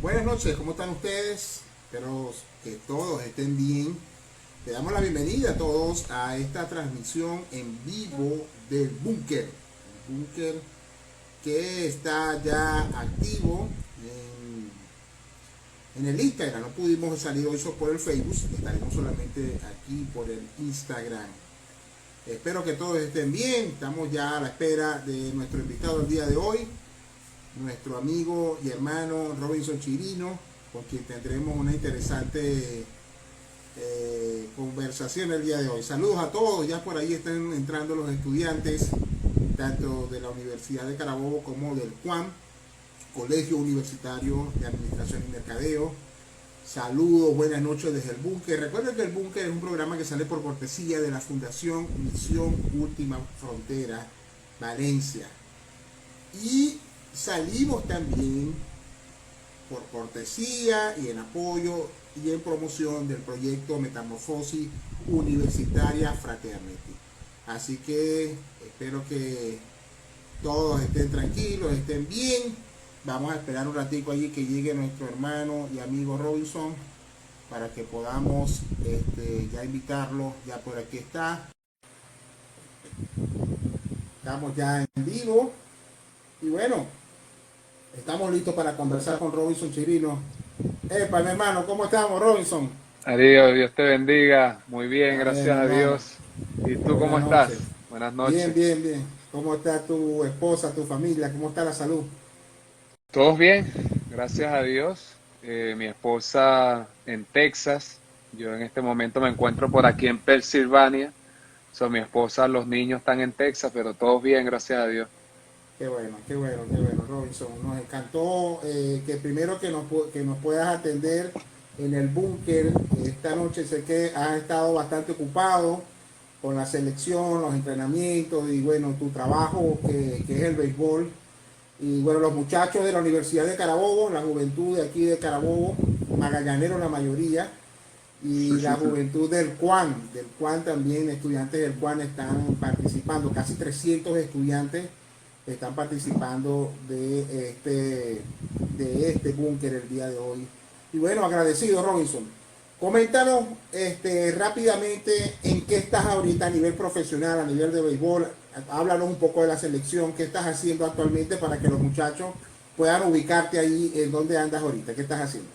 Buenas noches, ¿cómo están ustedes? Espero que todos estén bien. Le damos la bienvenida a todos a esta transmisión en vivo del búnker. El búnker que está ya activo en el Instagram. No pudimos salir hoy por el Facebook, estaremos solamente aquí por el Instagram. Espero que todos estén bien. Estamos ya a la espera de nuestro invitado el día de hoy, nuestro amigo y hermano Robinson Chirino, con quien tendremos una interesante conversación el día de hoy. Saludos a todos, ya por ahí están entrando los estudiantes, tanto de la Universidad de Carabobo como del CUAM, Colegio Universitario de Administración y Mercadeo. Saludos, buenas noches desde el búnker. Recuerden que el búnker es un programa que sale por cortesía de la Fundación Misión Última Frontera, Valencia. Y salimos también por cortesía y en apoyo y en promoción del proyecto Metamorfosis Universitaria Fraternity. Así que espero que todos estén tranquilos, estén bien. Vamos a esperar un ratico allí que llegue nuestro hermano y amigo Robinson para que podamos ya invitarlo. Ya por aquí está. Estamos ya en vivo. Y bueno, estamos listos para conversar con Robinson Chirino. Epa, mi hermano, ¿cómo estamos, Robinson? Adiós, Dios te bendiga. Muy bien, Amén, gracias mi a hermano. Dios. ¿Y tú cómo Buenas noches. estás? Buenas Bien, noches. bien, bien. ¿Cómo está tu esposa, tu familia? ¿Cómo está la salud? ¿Todos bien? Gracias a Dios. Mi esposa en Texas. Yo en este momento me encuentro por aquí en Pensilvania. Mi esposa, los niños están en Texas, pero todos bien, gracias a Dios. Qué bueno, qué bueno, qué bueno, Robinson. Nos encantó que primero que nos puedas atender en el búnker. Esta noche sé que has estado bastante ocupado con la selección, los entrenamientos y bueno, tu trabajo que es el béisbol. Y bueno, los muchachos de la Universidad de Carabobo, la juventud de aquí de Carabobo, magallanero la mayoría, y la juventud del CUAN también, estudiantes del CUAN están participando, casi 300 estudiantes están participando de este búnker el día de hoy. Y bueno, agradecido, Robinson. Coméntanos rápidamente en qué estás ahorita a nivel profesional, a nivel de béisbol. Háblanos un poco de la selección, qué estás haciendo actualmente para que los muchachos puedan ubicarte ahí en donde andas ahorita, qué estás haciendo.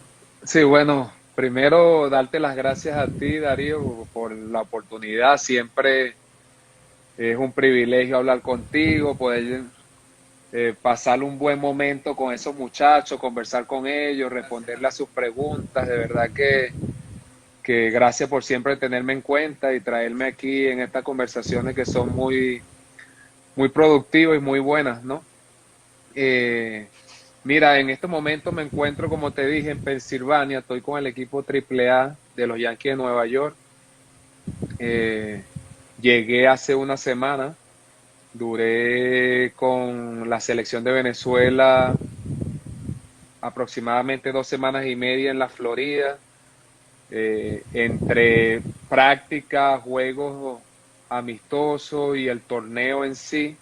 Sí, bueno, primero darte las gracias a ti, Darío, por la oportunidad. Siempre es un privilegio hablar contigo, poder pasar un buen momento con esos muchachos, conversar con ellos, responderle a sus preguntas. De verdad que gracias por siempre tenerme en cuenta y traerme aquí en estas conversaciones que son muy productivas y muy buenas, ¿no? Eh, Mira, en este momento me encuentro, como te dije, en Pensilvania. Estoy con el equipo AAA de los Yankees de Nueva York. Eh, Llegué hace una semana. Duré con la selección de Venezuela aproximadamente 2 semanas y media en la Florida, entre prácticas, juegos amistosos y el torneo en sí.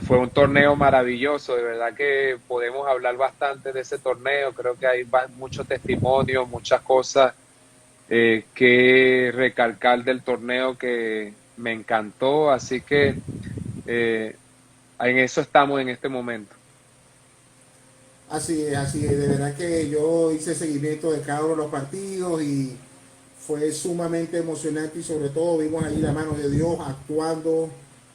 Fue un torneo maravilloso, de verdad que podemos hablar bastante de ese torneo. Creo que hay muchos testimonios, muchas cosas que recalcar del torneo que me encantó, así que eh, en eso estamos en este momento. Así es, de verdad que yo hice seguimiento de cada uno de los partidos y fue sumamente emocionante y sobre todo vimos ahí la mano de Dios actuando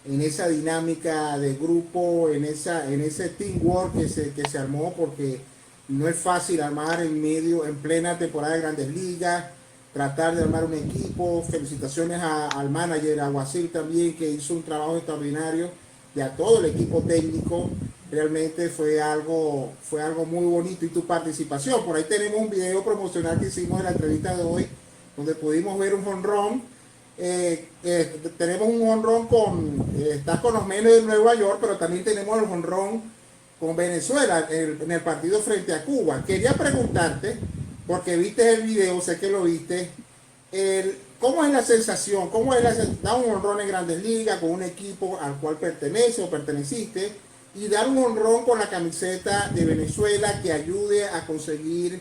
en esa dinámica de grupo, en ese teamwork que se armó porque no es fácil armar en plena temporada de Grandes Ligas, tratar de armar un equipo. Felicitaciones al manager, a Guasil también, que hizo un trabajo extraordinario, y a todo el equipo técnico. Realmente fue algo muy bonito y tu participación. Por ahí tenemos un video promocional que hicimos en la entrevista de hoy, donde pudimos ver un jonrón. Tenemos un jonrón estás con los Mets de Nueva York, pero también tenemos el jonrón con Venezuela en el partido frente a Cuba. Quería preguntarte, porque viste el video, sé que lo viste, ¿cómo es la sensación? ¿Cómo es da un honrón en Grandes Ligas con un equipo al cual pertenece o perteneciste? y dar un honrón con la camiseta de Venezuela que ayude a conseguir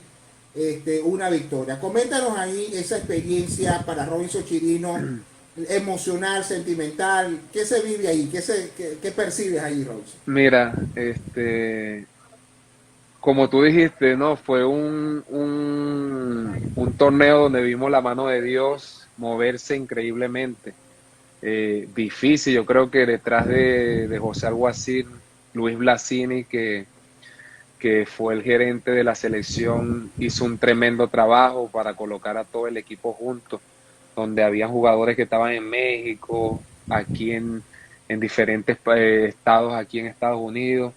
una victoria. Coméntanos ahí esa experiencia para Robinson Chirino, emocional, sentimental. ¿Qué se vive ahí? ¿Qué percibes ahí, Robinson? Mira, como tú dijiste, ¿no? Fue un torneo donde vimos la mano de Dios moverse increíblemente. Difícil, yo creo que detrás de José Alguacil, Luis Blasini, que fue el gerente de la selección, hizo un tremendo trabajo para colocar a todo el equipo junto, donde había jugadores que estaban en México, aquí en diferentes estados, aquí en Estados Unidos,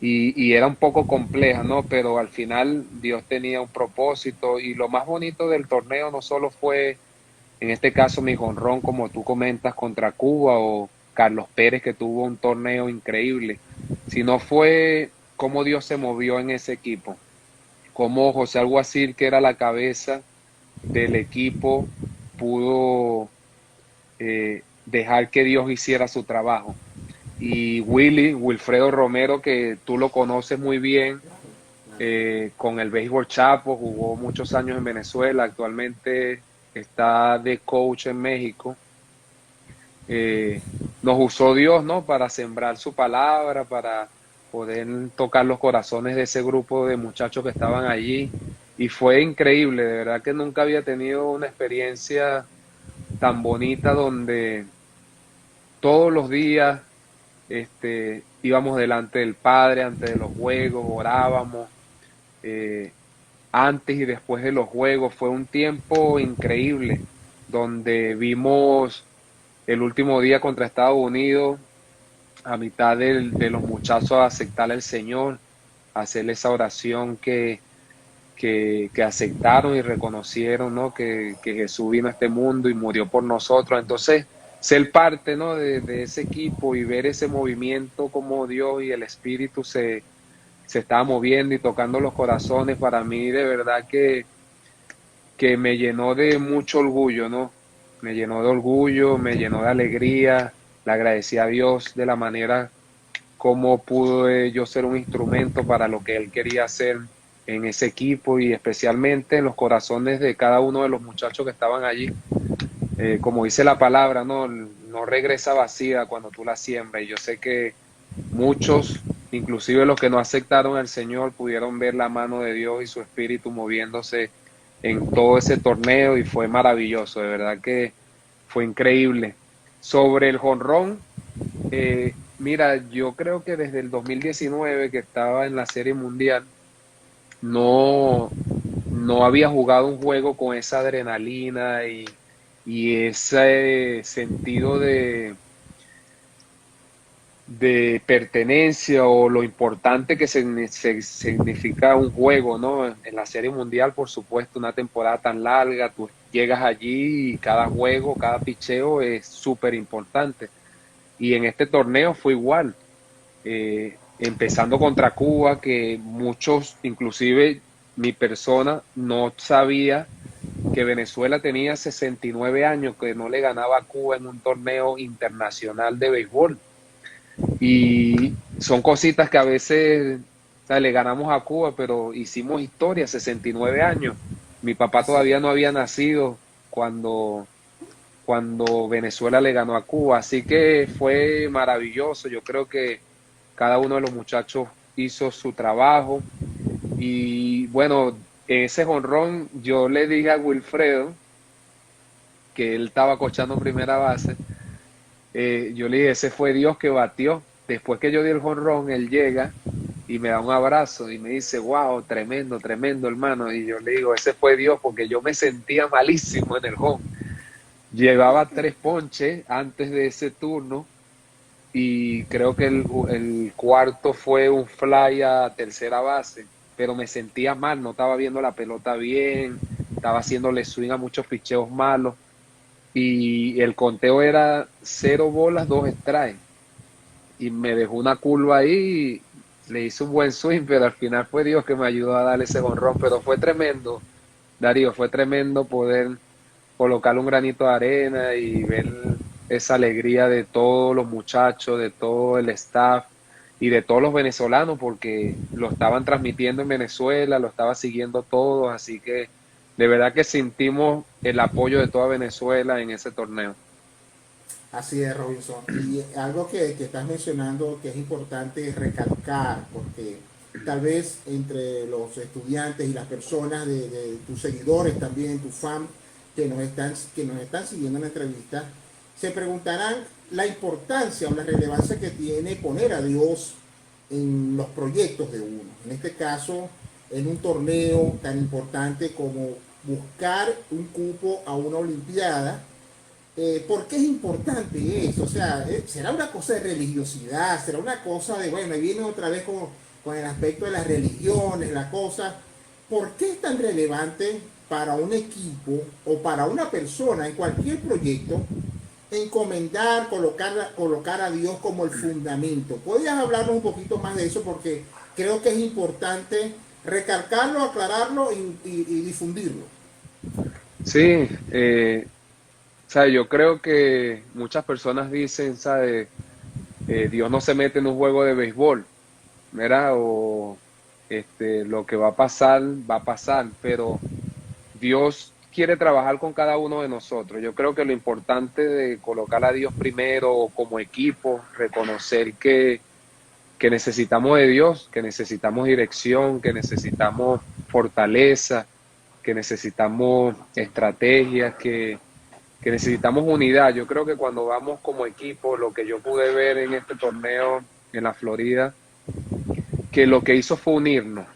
y era un poco compleja, ¿no? Pero al final Dios tenía un propósito y lo más bonito del torneo no solo fue, en este caso, mi jonrón, como tú comentas, contra Cuba o Carlos Pérez, que tuvo un torneo increíble, sino fue cómo Dios se movió en ese equipo, cómo José Alguacil, que era la cabeza del equipo, pudo dejar que Dios hiciera su trabajo. Y Wilfredo Romero, que tú lo conoces muy bien, con el béisbol Chapo, jugó muchos años en Venezuela, actualmente está de coach en México. Eh, Nos usó Dios, ¿no? Para sembrar su palabra, para poder tocar los corazones de ese grupo de muchachos que estaban allí. Y fue increíble, de verdad que nunca había tenido una experiencia tan bonita donde todos los días íbamos delante del Padre, antes de los juegos, orábamos, eh, antes y después de los juegos. Fue un tiempo increíble donde vimos el último día contra Estados Unidos, a mitad de los muchachos aceptar al Señor, hacer esa oración que aceptaron y reconocieron, ¿no? Que Jesús vino a este mundo y murió por nosotros. Entonces, ser parte, ¿no? de ese equipo y ver ese movimiento, como Dios y el Espíritu se estaba moviendo y tocando los corazones, para mí de verdad que me llenó de mucho orgullo, ¿no? Me llenó de orgullo, me llenó de alegría, le agradecí a Dios de la manera como pude yo ser un instrumento para lo que Él quería hacer en ese equipo y especialmente en los corazones de cada uno de los muchachos que estaban allí. Como dice la palabra, no regresa vacía cuando tú la siembras, y yo sé que muchos, inclusive los que no aceptaron al Señor, pudieron ver la mano de Dios y su Espíritu moviéndose en todo ese torneo y fue maravilloso, de verdad que fue increíble. Sobre el jonrón, mira, yo creo que desde el 2019 que estaba en la Serie Mundial, no, no había jugado un juego con esa adrenalina y ese sentido de pertenencia o lo importante que significa un juego, ¿no? En la Serie Mundial, por supuesto, una temporada tan larga, tú llegas allí y cada juego, cada picheo es súper importante. Y en este torneo fue igual, empezando contra Cuba, que muchos, inclusive mi persona, no sabía que Venezuela tenía 69 años, que no le ganaba a Cuba en un torneo internacional de béisbol. Y son cositas que a veces, o sea, le ganamos a Cuba, pero hicimos historia, 69 años. Mi papá todavía no había nacido cuando Venezuela le ganó a Cuba, así que fue maravilloso. Yo creo que cada uno de los muchachos hizo su trabajo y bueno, en ese jonrón yo le dije a Wilfredo, que él estaba cochando en primera base, yo le dije, ese fue Dios que batió. Después que yo di el jonrón, él llega y me da un abrazo y me dice, wow, tremendo, tremendo, hermano. Y yo le digo, ese fue Dios, porque yo me sentía malísimo en el home. Llevaba 3 ponches antes de ese turno y creo que el cuarto fue un fly a tercera base, pero me sentía mal, no estaba viendo la pelota bien, estaba haciéndole swing a muchos picheos malos y el conteo era 0 bolas, 2 strikes y me dejó una curva ahí, le hice un buen swing, pero al final fue Dios que me ayudó a darle ese jonrón, pero fue tremendo, Darío, fue tremendo poder colocarle un granito de arena y ver esa alegría de todos los muchachos, de todo el staff y de todos los venezolanos, porque lo estaban transmitiendo en Venezuela, lo estaba siguiendo todos, así que de verdad que sentimos el apoyo de toda Venezuela en ese torneo. Así es, Robinson. Y algo que estás mencionando que es importante recalcar, porque tal vez entre los estudiantes y las personas de tus seguidores también, tus fans que nos están siguiendo en la entrevista, se preguntarán la importancia o la relevancia que tiene poner a Dios en los proyectos de uno. En este caso, en un torneo tan importante como buscar un cupo a una Olimpiada. ¿Por qué es importante eso? O sea, ¿será una cosa de religiosidad? ¿Será una cosa de, bueno, ahí viene otra vez con el aspecto de las religiones, la cosa? ¿Por qué es tan relevante para un equipo o para una persona en cualquier proyecto encomendar, colocar a Dios como el fundamento? ¿Podrías hablarnos un poquito más de eso? Porque creo que es importante recalcarlo, aclararlo y difundirlo. Sí, ¿sabe? Yo creo que muchas personas dicen, ¿sabe? Dios no se mete en un juego de béisbol, ¿verdad? O lo que va a pasar, pero Dios quiere trabajar con cada uno de nosotros. Yo creo que lo importante de colocar a Dios primero como equipo, reconocer que necesitamos de Dios, que necesitamos dirección, que necesitamos fortaleza, que necesitamos estrategias, que necesitamos unidad. Yo creo que cuando vamos como equipo, lo que yo pude ver en este torneo en la Florida, que lo que hizo fue unirnos.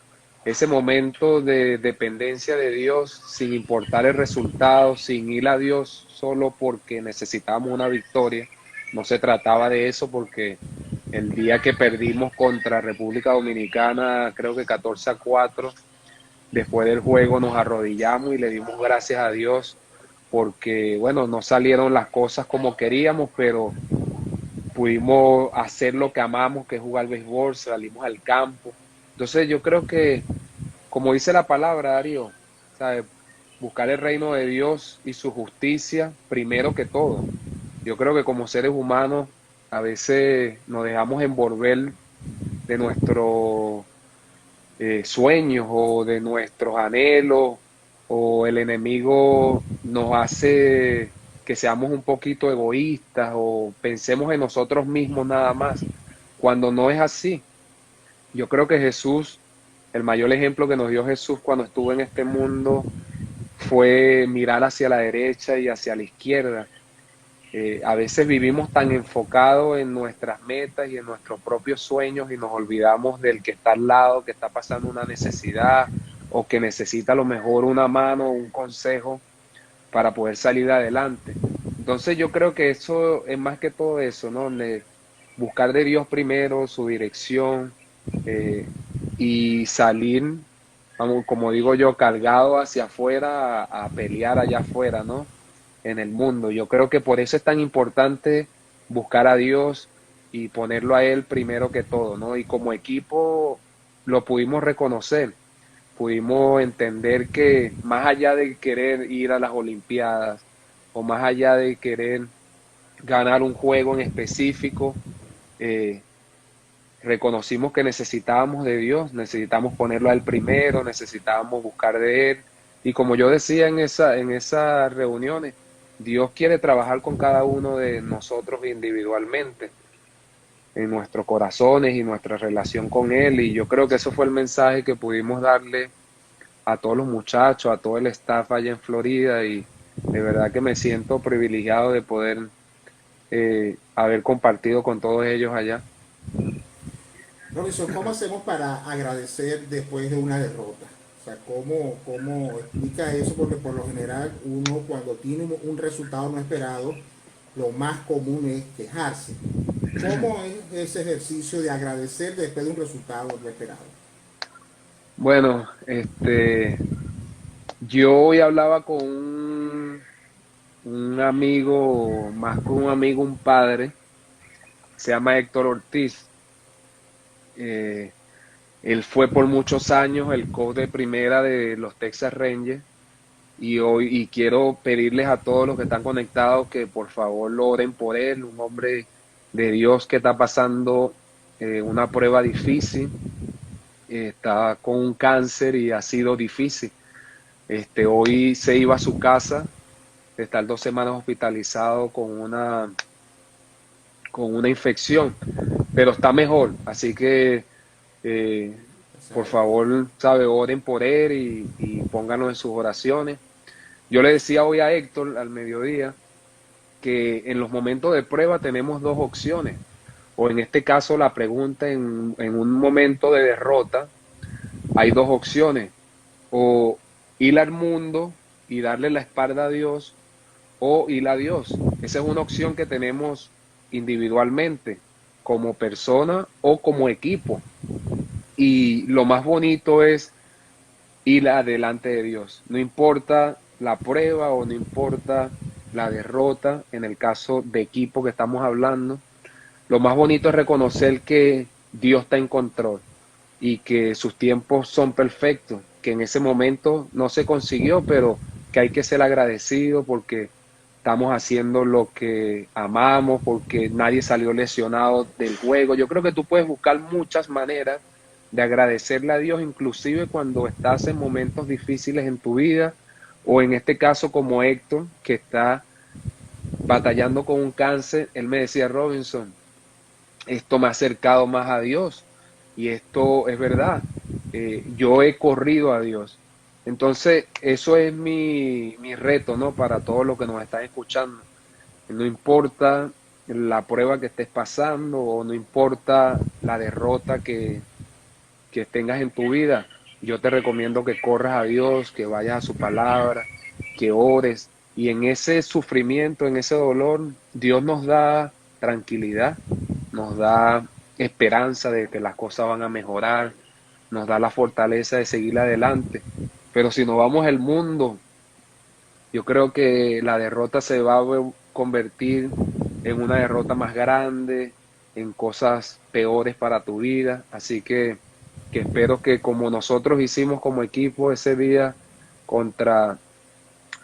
Ese momento de dependencia de Dios, sin importar el resultado, sin ir a Dios solo porque necesitábamos una victoria. No se trataba de eso porque el día que perdimos contra República Dominicana, creo que 14-4, después del juego nos arrodillamos y le dimos gracias a Dios porque, bueno, no salieron las cosas como queríamos, pero pudimos hacer lo que amamos, que es jugar béisbol, salimos al campo. Entonces yo creo que, como dice la palabra, Darío, ¿sabe? Buscar el reino de Dios y su justicia primero que todo. Yo creo que como seres humanos a veces nos dejamos envolver de nuestros sueños o de nuestros anhelos, o el enemigo nos hace que seamos un poquito egoístas o pensemos en nosotros mismos nada más, cuando no es así. Yo creo que Jesús, el mayor ejemplo que nos dio Jesús cuando estuvo en este mundo fue mirar hacia la derecha y hacia la izquierda. A veces vivimos tan enfocados en nuestras metas y en nuestros propios sueños y nos olvidamos del que está al lado, que está pasando una necesidad o que necesita a lo mejor una mano o un consejo para poder salir adelante. Entonces yo creo que eso es más que todo eso, ¿no? Buscar de Dios primero, su dirección, y salir, vamos, como digo yo, cargado hacia afuera a pelear allá afuera, ¿no? En el mundo. Yo creo que por eso es tan importante buscar a Dios y ponerlo a Él primero que todo, ¿no? Y como equipo lo pudimos reconocer, pudimos entender que más allá de querer ir a las Olimpiadas o más allá de querer ganar un juego en específico, eh, reconocimos que necesitábamos de Dios, necesitamos ponerlo a Él primero, necesitábamos buscar de Él. Y como yo decía en esas reuniones, Dios quiere trabajar con cada uno de nosotros individualmente, en nuestros corazones y nuestra relación con Él. Y yo creo que eso fue el mensaje que pudimos darle a todos los muchachos, a todo el staff allá en Florida. Y de verdad que me siento privilegiado de poder haber compartido con todos ellos allá. Robinson, ¿cómo hacemos para agradecer después de una derrota? O sea, ¿cómo explica eso? Porque por lo general uno cuando tiene un resultado no esperado, lo más común es quejarse. ¿Cómo es ese ejercicio de agradecer después de un resultado no esperado? Bueno, yo hoy hablaba con un amigo, más que un amigo, un padre, se llama Héctor Ortiz. Eh, Él fue por muchos años el coach de primera de los Texas Rangers y quiero pedirles a todos los que están conectados que por favor lo oren por él, un hombre de Dios que está pasando una prueba difícil, está con un cáncer y ha sido difícil. Hoy se iba a su casa, de estar 2 semanas hospitalizado con una infección, pero está mejor, así que eh, Gracias a por Dios. favor, sabe, oren por él y pónganlo en sus oraciones. Yo le decía hoy a Héctor al mediodía que en los momentos de prueba tenemos dos opciones, o en este caso la pregunta en un momento de derrota, hay dos opciones, o ir al mundo y darle la espalda a Dios, o ir a Dios. Esa es una opción que tenemos individualmente, como persona o como equipo. Y lo más bonito es ir adelante de Dios. No importa la prueba o no importa la derrota, en el caso de equipo que estamos hablando, lo más bonito es reconocer que Dios está en control y que sus tiempos son perfectos, que en ese momento no se consiguió, pero que hay que ser agradecido porque estamos haciendo lo que amamos, porque nadie salió lesionado del juego. Yo creo que tú puedes buscar muchas maneras de agradecerle a Dios, inclusive cuando estás en momentos difíciles en tu vida, o en este caso como Héctor, que está batallando con un cáncer. Él me decía: Robinson, esto me ha acercado más a Dios, y esto es verdad, yo he corrido a Dios. Entonces, eso es mi reto, ¿no? Para todos los que nos están escuchando. No importa la prueba que estés pasando o no importa la derrota que tengas en tu vida, yo te recomiendo que corras a Dios, que vayas a su palabra, que ores. Y en ese sufrimiento, en ese dolor, Dios nos da tranquilidad, nos da esperanza de que las cosas van a mejorar, nos da la fortaleza de seguir adelante. Pero si nos vamos al mundo, yo creo que la derrota se va a convertir en una derrota más grande, en cosas peores para tu vida. Así que espero que, como nosotros hicimos como equipo ese día contra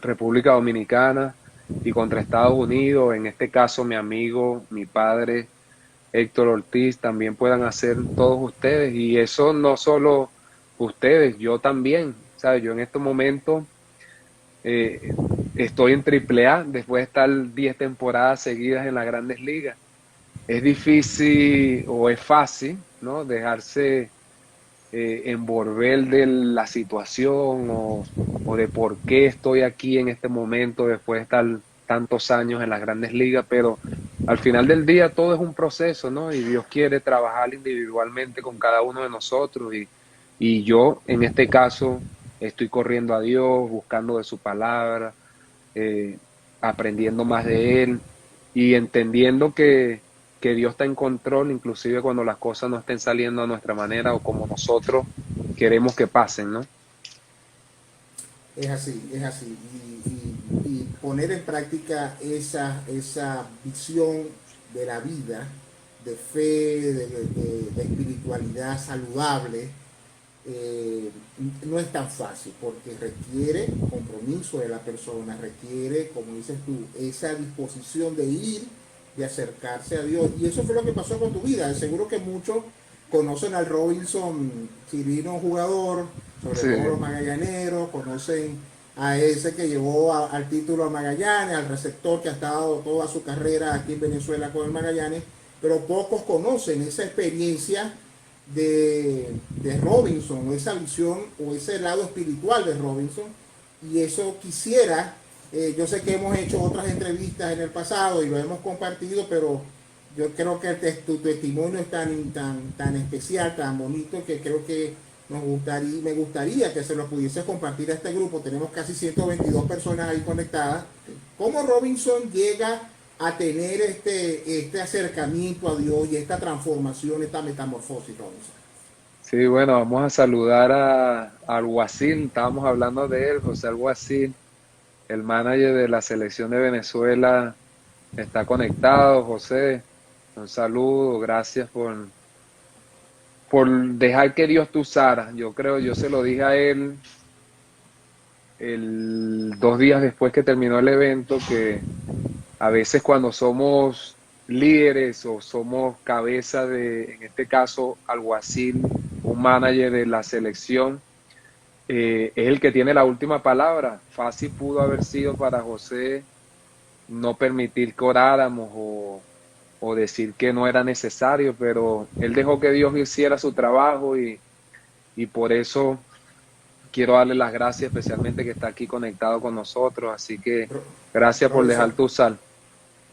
República Dominicana y contra Estados Unidos, en este caso mi amigo, mi padre Héctor Ortiz, también puedan hacer todos ustedes. Y eso no solo ustedes, yo también, ¿sabes? Yo en estos momentos eh, estoy en Triple A después de estar 10 temporadas seguidas en las Grandes Ligas. Es difícil o es fácil, ¿no? Dejarse envolver de la situación o de por qué estoy aquí en este momento después de estar tantos años en las Grandes Ligas, pero al final del día todo es un proceso, ¿no? Y Dios quiere trabajar individualmente con cada uno de nosotros, y yo en este caso estoy corriendo a Dios, buscando de su palabra, eh, aprendiendo más de Él y entendiendo que Dios está en control, inclusive cuando las cosas no estén saliendo a nuestra manera o como nosotros queremos que pasen, ¿no? Es así, es así. Y poner en práctica esa visión de la vida, de fe, de espiritualidad saludable, eh, no es tan fácil porque requiere compromiso de la persona, requiere, como dices tú, esa disposición de ir, de acercarse a Dios. Y eso fue lo que pasó con tu vida. Seguro que muchos conocen al Robinson Chirino jugador, sobre Sí, todo los magallaneros, conocen a ese que llevó al título a Magallanes, al receptor que ha estado toda su carrera aquí en Venezuela con el Magallanes, pero pocos conocen esa experiencia de Robinson, o esa visión o ese lado espiritual de Robinson. Y eso quisiera, yo sé que hemos hecho otras entrevistas en el pasado y lo hemos compartido, pero yo creo que tu testimonio es tan especial, tan bonito, que creo que me gustaría que se lo pudieses compartir a este grupo. Tenemos casi 122 personas ahí conectadas. ¿Cómo Robinson llega a tener este acercamiento a Dios y esta transformación, esta metamorfosis, Robinson? sí, bueno, vamos a saludar al Alguacil, estábamos hablando de él, José Alguacil, el manager de la selección de Venezuela, está conectado. José, un saludo, gracias por dejar que Dios te usara. Yo creo, yo se lo dije a él 2 días después que terminó el evento, que a veces cuando somos líderes o somos cabeza de, en este caso, alguacil, un manager de la selección, es el que tiene la última palabra. Fácil pudo haber sido para José no permitir que oráramos o decir que no era necesario, pero él dejó que Dios hiciera su trabajo y por eso quiero darle las gracias, especialmente que está aquí conectado con nosotros. Así que gracias por dejar Profesor, tu sal.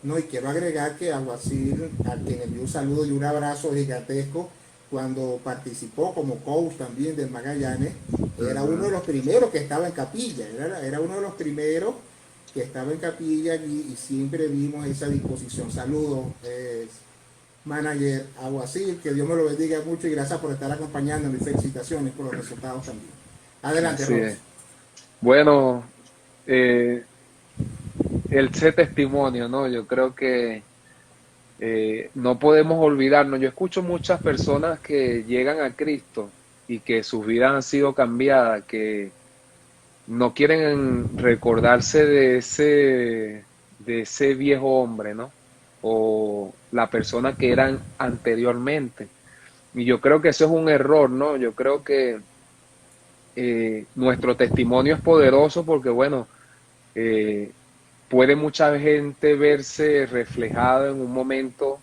no, y quiero agregar que Alguacil, a quien envió un saludo y un abrazo gigantesco, cuando participó como coach también del Magallanes, era uno de los primeros que estaba en capilla, era uno de los primeros que estaba en capilla y siempre vimos esa disposición. Saludos, manager Alguacil, que Dios me lo bendiga mucho y gracias por estar acompañándonos y felicitaciones por los resultados también. Adelante, Así Robes. es. Bueno, ese testimonio, ¿no? Yo creo que no podemos olvidarnos. Yo escucho muchas personas que llegan a Cristo y que sus vidas han sido cambiadas, que no quieren recordarse de ese viejo hombre, ¿no? O la persona que eran anteriormente. Y yo creo que eso es un error, ¿no? Yo creo que nuestro testimonio es poderoso porque, bueno, eh, puede mucha gente verse reflejada en un momento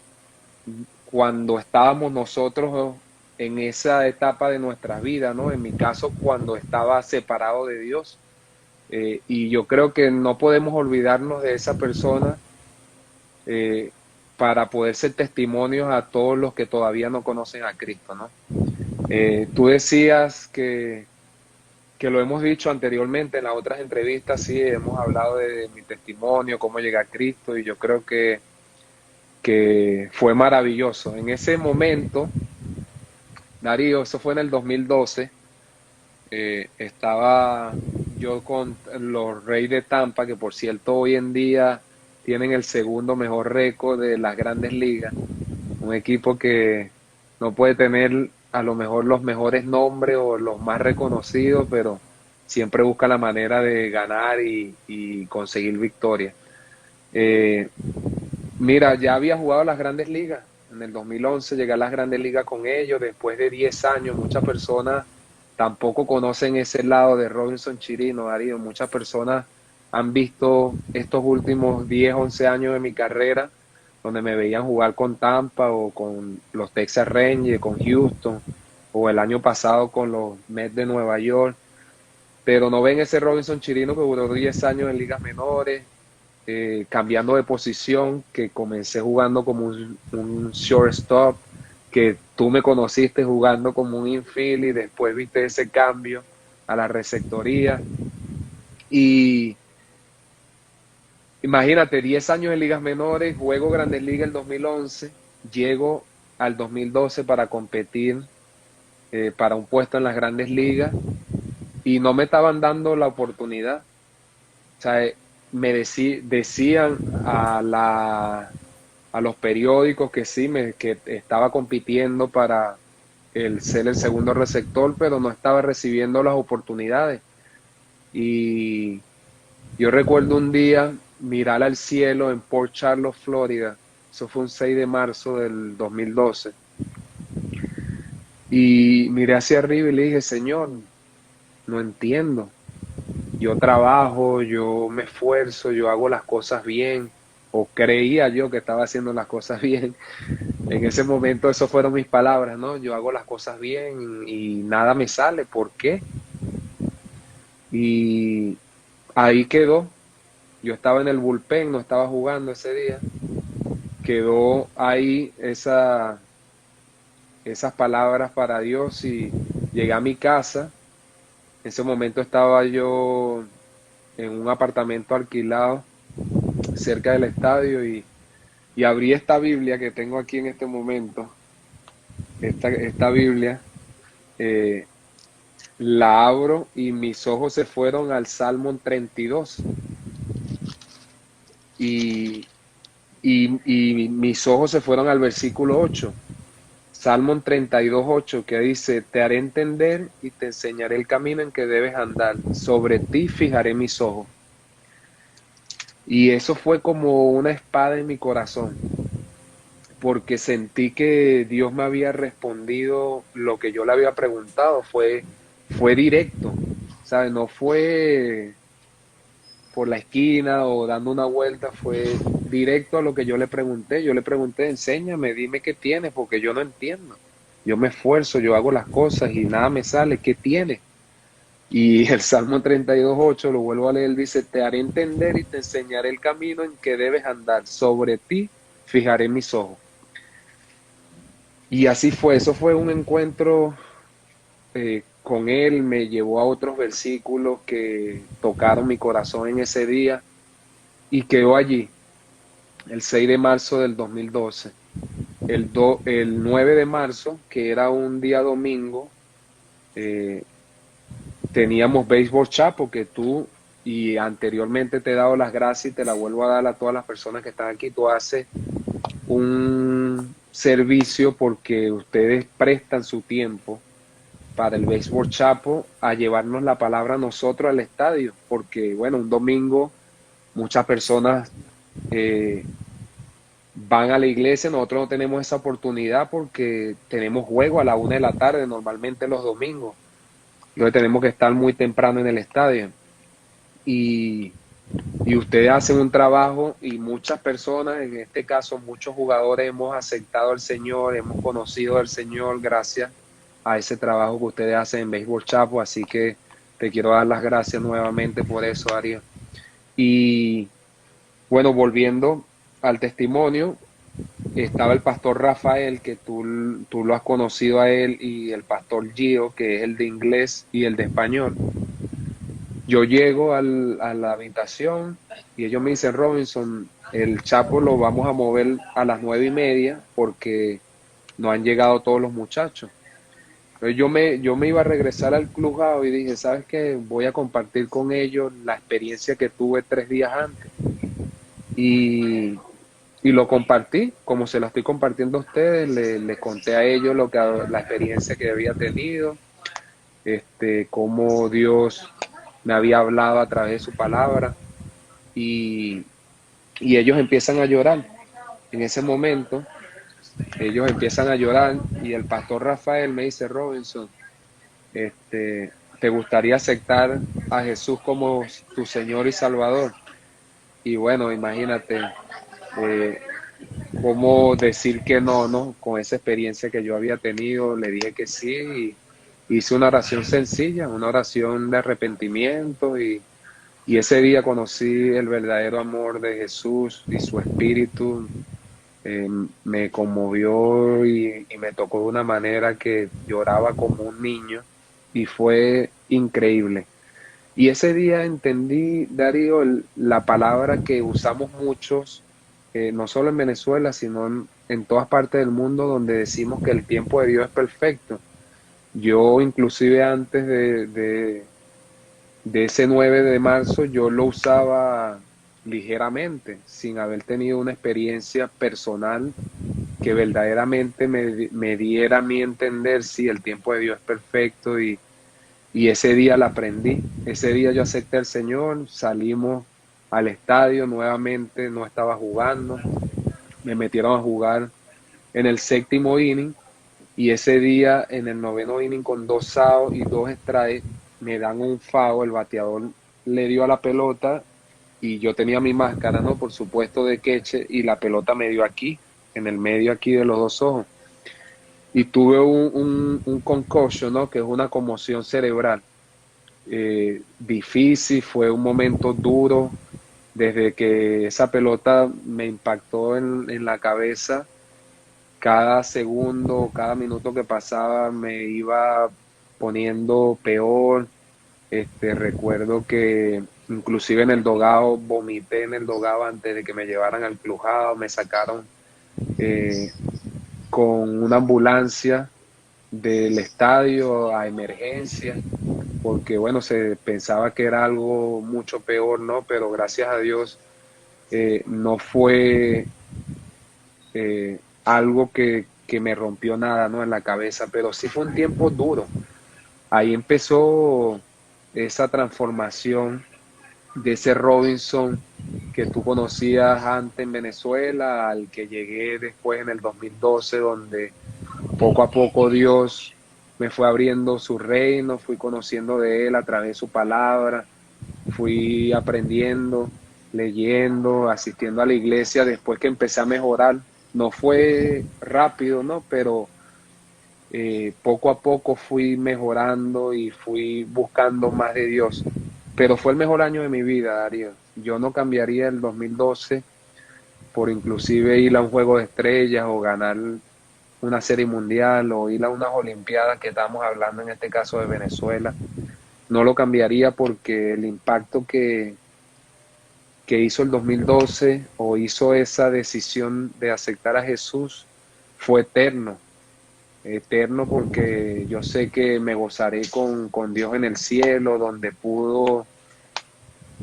cuando estábamos nosotros en esa etapa de nuestra vida, ¿no? En mi caso, cuando estaba separado de Dios. Y yo creo que no podemos olvidarnos de esa persona eh, para poder ser testimonios a todos los que todavía no conocen a Cristo, ¿no? Tú decías que lo hemos dicho anteriormente en las otras entrevistas, sí, hemos hablado de mi testimonio, cómo llegué a Cristo, y yo creo que fue maravilloso. En ese momento, Darío, eso fue en el 2012, estaba yo con los Reyes de Tampa, que por cierto hoy en día tienen el segundo mejor récord de las grandes ligas, un equipo que no puede tener a lo mejor los mejores nombres o los más reconocidos, pero siempre busca la manera de ganar y conseguir victorias. Eh, Mira, ya había jugado las grandes ligas. En el 2011 llegué a las grandes ligas con ellos. Después de 10 años, muchas personas tampoco conocen ese lado de Robinson Chirino, Darío. Muchas personas han visto estos últimos 10, 11 años de mi carrera, donde me veían jugar con Tampa o con los Texas Rangers, con Houston, o el año pasado con los Mets de Nueva York. Pero no ven ese Robinson Chirino que duró 10 años en ligas menores, cambiando de posición, que comencé jugando como un shortstop, que tú me conociste jugando como un infield y después viste ese cambio a la receptoría. Y imagínate, 10 años en ligas menores, juego Grandes Ligas el 2011, llego al 2012 para competir para un puesto en las Grandes Ligas y no me estaban dando la oportunidad. O sea, decían a los periódicos que sí, que estaba compitiendo para ser el segundo receptor, pero no estaba recibiendo las oportunidades. Y yo recuerdo un día mirar al cielo en Port Charlotte, Florida. Eso fue un 6 de marzo del 2012. Y miré hacia arriba y le dije, Señor, no entiendo. Yo trabajo, yo me esfuerzo, yo hago las cosas bien, o creía yo que estaba haciendo las cosas bien. En ese momento, eso fueron mis palabras, ¿no? Yo hago las cosas bien y nada me sale. ¿Por qué? Y ahí quedó. Yo estaba en el bullpen, no estaba jugando ese día. Quedó ahí esas palabras para Dios y llegué a mi casa. En ese momento estaba yo en un apartamento alquilado cerca del estadio y abrí esta Biblia que tengo aquí en este momento. Esta Biblia la abro y mis ojos se fueron al Salmo 32 y, y mis ojos se fueron al versículo 8. Salmo 32:8, que dice, te haré entender y te enseñaré el camino en que debes andar. Sobre ti fijaré mis ojos. Y eso fue como una espada en mi corazón. porque sentí que Dios me había respondido lo que yo le había preguntado, fue directo, ¿sabes? No fue por la esquina o dando una vuelta, fue directo a lo que yo le pregunté. Yo le pregunté, enséñame, dime qué tienes, porque yo no entiendo. Yo me esfuerzo, yo hago las cosas y nada me sale, ¿qué tienes? Y el Salmo 32:8, lo vuelvo a leer, dice, te haré entender y te enseñaré el camino en que debes andar. Sobre ti fijaré mis ojos. Y así fue, eso fue un encuentro con él, me llevó a otros versículos que tocaron mi corazón en ese día y quedó allí, el 6 de marzo del 2012. El 9 de marzo, que era un día domingo, eh, teníamos Béisbol Chapo, que tú, y anteriormente te he dado las gracias y te la vuelvo a dar a todas las personas que están aquí. Tú haces un servicio porque ustedes prestan su tiempo para el Béisbol Chapo a llevarnos la palabra a nosotros al estadio, porque bueno, un domingo muchas personas eh, van a la iglesia, nosotros no tenemos esa oportunidad porque tenemos juego a la 1 de la tarde, normalmente los domingos, entonces tenemos que estar muy temprano en el estadio. Y, y ustedes hacen un trabajo y muchas personas, en este caso muchos jugadores, hemos aceptado al Señor, hemos conocido al Señor gracias a ese trabajo que ustedes hacen en Béisbol Chapo, así que te quiero dar las gracias nuevamente por eso, Ariel. Y bueno, volviendo al testimonio, estaba el pastor Rafael, que tú lo has conocido a él, y el pastor Gio, que es el de inglés y el de español. Yo llego a la habitación y ellos me dicen, Robinson, el Chapo lo vamos a mover a las 9:30 porque no han llegado todos los muchachos. Entonces yo me iba a regresar al clubhouse y dije, ¿sabes qué? Voy a compartir con ellos la experiencia que tuve 3 días antes. Y, y lo compartí, como se lo estoy compartiendo a ustedes, les conté a ellos la experiencia que había tenido, cómo Dios me había hablado a través de su palabra y, y ellos empiezan a llorar. En ese momento, ellos empiezan a llorar y el pastor Rafael me dice, Robinson, ¿te gustaría aceptar a Jesús como tu Señor y Salvador? Y bueno, imagínate eh, cómo decir que no, ¿no? Con esa experiencia que yo había tenido, le dije que sí y hice una oración sencilla, una oración de arrepentimiento y ese día conocí el verdadero amor de Jesús y su espíritu. Me conmovió y me tocó de una manera que lloraba como un niño y fue increíble. Y ese día entendí, Darío, la palabra que usamos muchos, no solo en Venezuela, sino en todas partes del mundo, donde decimos que el tiempo de Dios es perfecto. Yo inclusive antes de ese 9 de marzo, yo lo usaba ligeramente, sin haber tenido una experiencia personal que verdaderamente me diera a mí entender si el tiempo de Dios es perfecto y ese día la aprendí. Ese día yo acepté al Señor, salimos al estadio nuevamente, no estaba jugando, me metieron a jugar en el séptimo inning y ese día en el noveno inning con 2 outs y 2 strikes me dan un foul, el bateador le dio a la pelota y yo tenía mi máscara, ¿no? Por supuesto de queche y la pelota me dio aquí, en el medio aquí de los 2 ojos. Y tuve un concussion, ¿no? Que es una conmoción cerebral. Difícil, fue un momento duro, desde que esa pelota me impactó en la cabeza, cada segundo, cada minuto que pasaba me iba poniendo peor. Recuerdo que inclusive en el dogado, vomité en el dogado antes de que me llevaran al clubhouse, me sacaron eh, con una ambulancia del estadio a emergencia, porque bueno, se pensaba que era algo mucho peor, ¿no? Pero gracias a Dios no fue algo que me rompió nada, ¿no? En la cabeza, pero sí fue un tiempo duro. Ahí empezó esa transformación de ese Robinson que tú conocías antes en Venezuela, al que llegué después en el 2012, donde poco a poco Dios me fue abriendo su reino, fui conociendo de Él a través de su palabra, fui aprendiendo, leyendo, asistiendo a la iglesia después que empecé a mejorar. No fue rápido, ¿no? Pero poco a poco fui mejorando y fui buscando más de Dios. Pero fue el mejor año de mi vida, Darío. Yo no cambiaría el 2012 por inclusive ir a un juego de estrellas o ganar una serie mundial o ir a unas olimpiadas que estamos hablando en este caso de Venezuela. No lo cambiaría porque el impacto que hizo el 2012 o hizo esa decisión de aceptar a Jesús fue eterno. Eterno porque yo sé que me gozaré con Dios en el cielo, donde pudo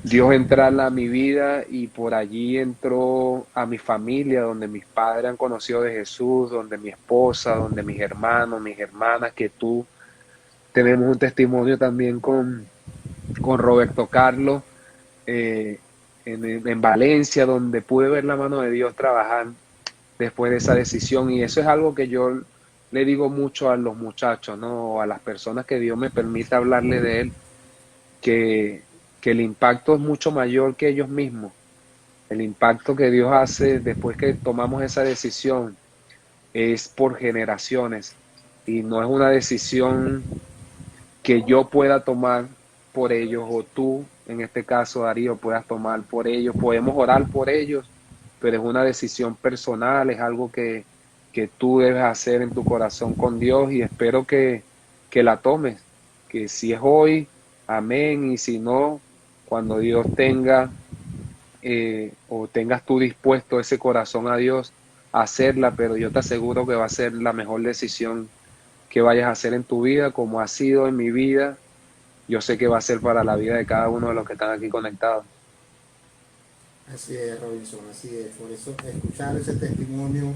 Dios entrar a mi vida y por allí entró a mi familia, donde mis padres han conocido de Jesús, donde mi esposa, donde mis hermanos, mis hermanas, que tú tenemos un testimonio también con Roberto Carlos en Valencia, donde pude ver la mano de Dios trabajar después de esa decisión. Y eso es algo que yo le digo mucho a los muchachos, ¿no? A las personas que Dios me permite hablarle de Él, que, que el impacto es mucho mayor que ellos mismos. El impacto que Dios hace después que tomamos esa decisión es por generaciones y no es una decisión que yo pueda tomar por ellos o tú, en este caso Darío, puedas tomar por ellos. Podemos orar por ellos, pero es una decisión personal, es algo que tú debes hacer en tu corazón con Dios y espero que la tomes, que si es hoy, amén, y si no, cuando Dios tenga o tengas tú dispuesto ese corazón a Dios, a hacerla, pero yo te aseguro que va a ser la mejor decisión que vayas a hacer en tu vida, como ha sido en mi vida. Yo sé que va a ser para la vida de cada uno de los que están aquí conectados. Así es, Robinson, así es. Por eso escuchar ese testimonio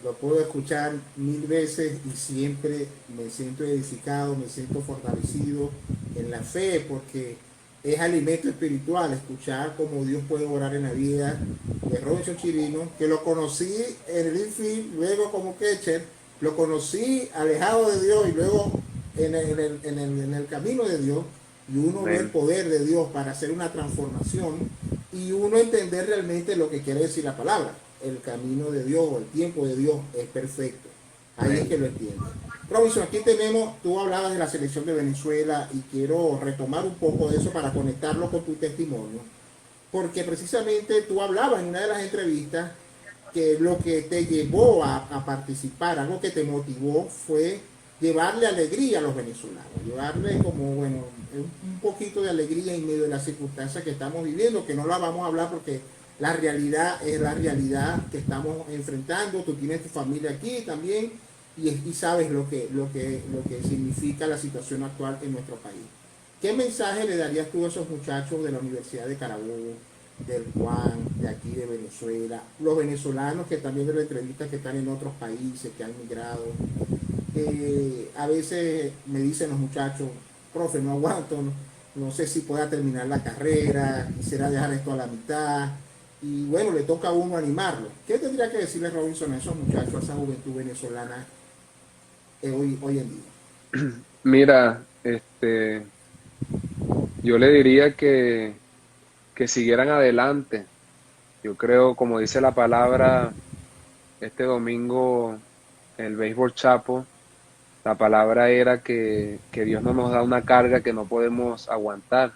lo puedo escuchar mil veces y siempre me siento edificado, me siento fortalecido en la fe, porque es alimento espiritual escuchar cómo Dios puede orar en la vida de Robinson Chirino, que lo conocí en el infield, luego como catcher, lo conocí alejado de Dios y luego en el camino de Dios, y uno ve el Amén. poder de Dios para hacer una transformación y uno entender realmente lo que quiere decir la palabra. El camino de Dios o el tiempo de Dios es perfecto. Ahí es Amén. que lo entiende. Robinson, aquí tenemos, tú hablabas de la selección de Venezuela y quiero retomar un poco de eso para conectarlo con tu testimonio, porque precisamente tú hablabas en una de las entrevistas que lo que te llevó a participar, algo que te motivó fue llevarle alegría a los venezolanos, llevarle como, bueno, un poquito de alegría en medio de las circunstancias que estamos viviendo, que no la vamos a hablar porque la realidad es la realidad que estamos enfrentando. Tú tienes tu familia aquí también y sabes lo que significa la situación actual en nuestro país. ¿Qué mensaje le darías tú a esos muchachos de la Universidad de Carabobo, del Juan, de aquí de Venezuela, los venezolanos que también de la entrevista que están en otros países, que han migrado? A veces me dicen los muchachos, profe, no aguanto, no sé si pueda terminar la carrera, quisiera dejar esto a la mitad, y bueno, le toca a uno animarlo. ¿Qué tendría que decirle Robinson a esos muchachos, a esa juventud venezolana hoy en día? Mira, yo le diría que siguieran adelante. Yo creo, como dice la palabra, este domingo, el béisbol Chapo, la palabra era que Dios no nos da una carga que no podemos aguantar,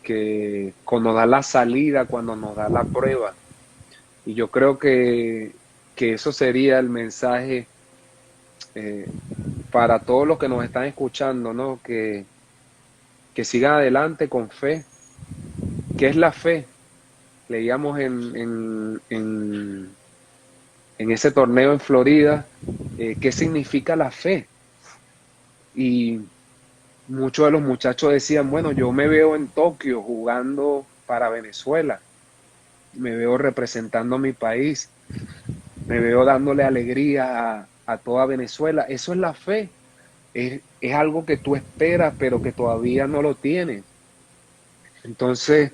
que cuando nos da la salida, cuando nos da la prueba. Y yo creo que eso sería el mensaje eh, para todos los que nos están escuchando, ¿no? Que sigan adelante con fe. ¿Qué es la fe? Leíamos en ese torneo en Florida, qué significa la fe. Y muchos de los muchachos decían, bueno, yo me veo en Tokio jugando para Venezuela, me veo representando a mi país, me veo dándole alegría a toda Venezuela. Eso es la fe. Es algo que tú esperas, pero que todavía no lo tienes. Entonces,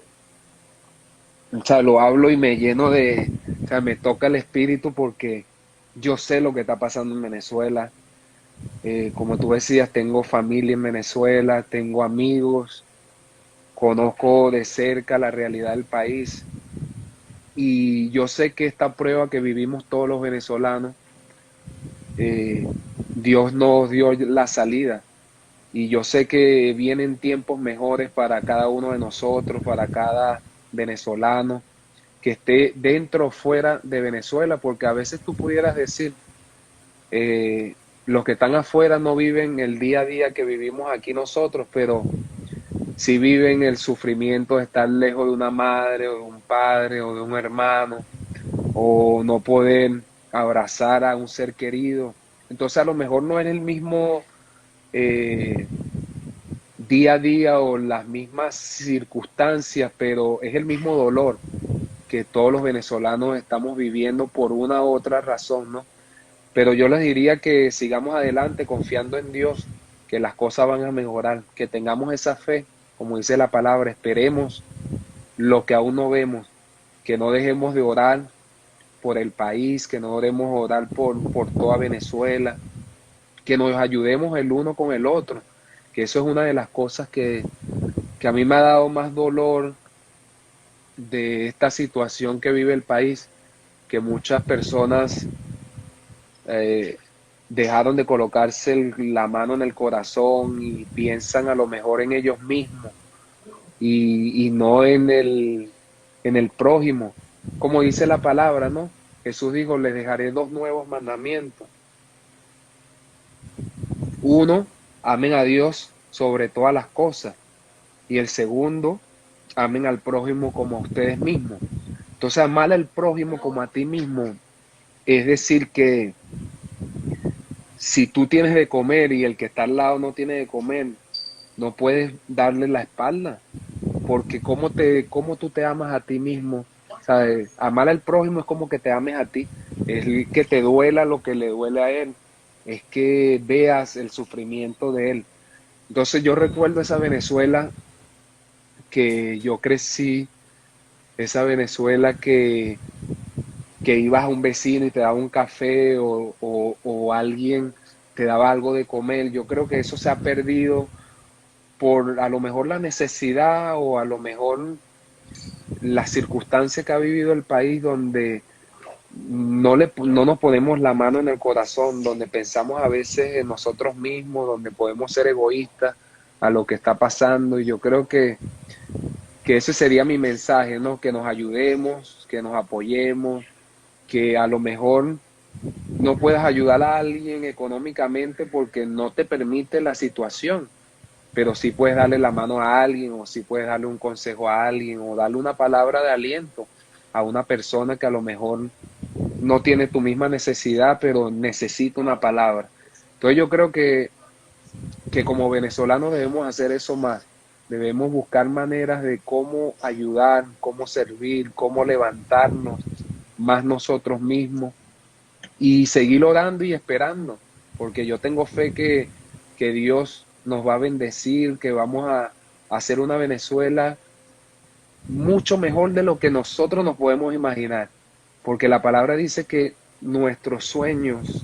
o sea, lo hablo y me lleno de, o sea, me toca el espíritu porque yo sé lo que está pasando en Venezuela. Como tú decías, tengo familia en Venezuela, tengo amigos, conozco de cerca la realidad del país y yo sé que esta prueba que vivimos todos los venezolanos, eh, Dios nos dio la salida y yo sé que vienen tiempos mejores para cada uno de nosotros, para cada venezolano que esté dentro o fuera de Venezuela, porque a veces tú pudieras decir, los que están afuera no viven el día a día que vivimos aquí nosotros, pero sí viven el sufrimiento de estar lejos de una madre o de un padre o de un hermano, o no poder abrazar a un ser querido. Entonces a lo mejor no es el mismo eh, día a día o las mismas circunstancias, pero es el mismo dolor que todos los venezolanos estamos viviendo por una u otra razón, ¿no? Pero yo les diría que sigamos adelante confiando en Dios, que las cosas van a mejorar, que tengamos esa fe, como dice la palabra, esperemos lo que aún no vemos, que no dejemos de orar por el país, que no dejemos de orar por toda Venezuela, que nos ayudemos el uno con el otro, que eso es una de las cosas que a mí me ha dado más dolor de esta situación que vive el país, que muchas personas eh, dejaron de colocarse la mano en el corazón y piensan a lo mejor en ellos mismos y no en el prójimo. Como dice la palabra, ¿no? Jesús dijo, les dejaré dos nuevos mandamientos. Uno, amen a Dios sobre todas las cosas. Y el segundo, amen al prójimo como a ustedes mismos. Entonces, amar al prójimo como a ti mismo es decir que si tú tienes de comer y el que está al lado no tiene de comer, no puedes darle la espalda, porque cómo tú te amas a ti mismo, ¿sabes? Amar al prójimo es como que te ames a ti, es que te duela lo que le duele a él, es que veas el sufrimiento de él. Entonces yo recuerdo esa Venezuela que yo crecí, esa Venezuela que ibas a un vecino y te daba un café o alguien te daba algo de comer. Yo creo que eso se ha perdido por a lo mejor la necesidad o a lo mejor las circunstancias que ha vivido el país donde no nos ponemos la mano en el corazón, donde pensamos a veces en nosotros mismos, donde podemos ser egoístas a lo que está pasando. Y yo creo que ese sería mi mensaje, ¿no? Que nos ayudemos, que nos apoyemos, que a lo mejor no puedas ayudar a alguien económicamente porque no te permite la situación, pero sí puedes darle la mano a alguien o sí puedes darle un consejo a alguien o darle una palabra de aliento a una persona que a lo mejor no tiene tu misma necesidad, pero necesita una palabra. Entonces yo creo que como venezolanos debemos hacer eso más. Debemos buscar maneras de cómo ayudar, cómo servir, cómo levantarnos más nosotros mismos y seguir orando y esperando, porque yo tengo fe que Dios nos va a bendecir, que vamos a hacer una Venezuela mucho mejor de lo que nosotros nos podemos imaginar, porque la palabra dice que nuestros sueños,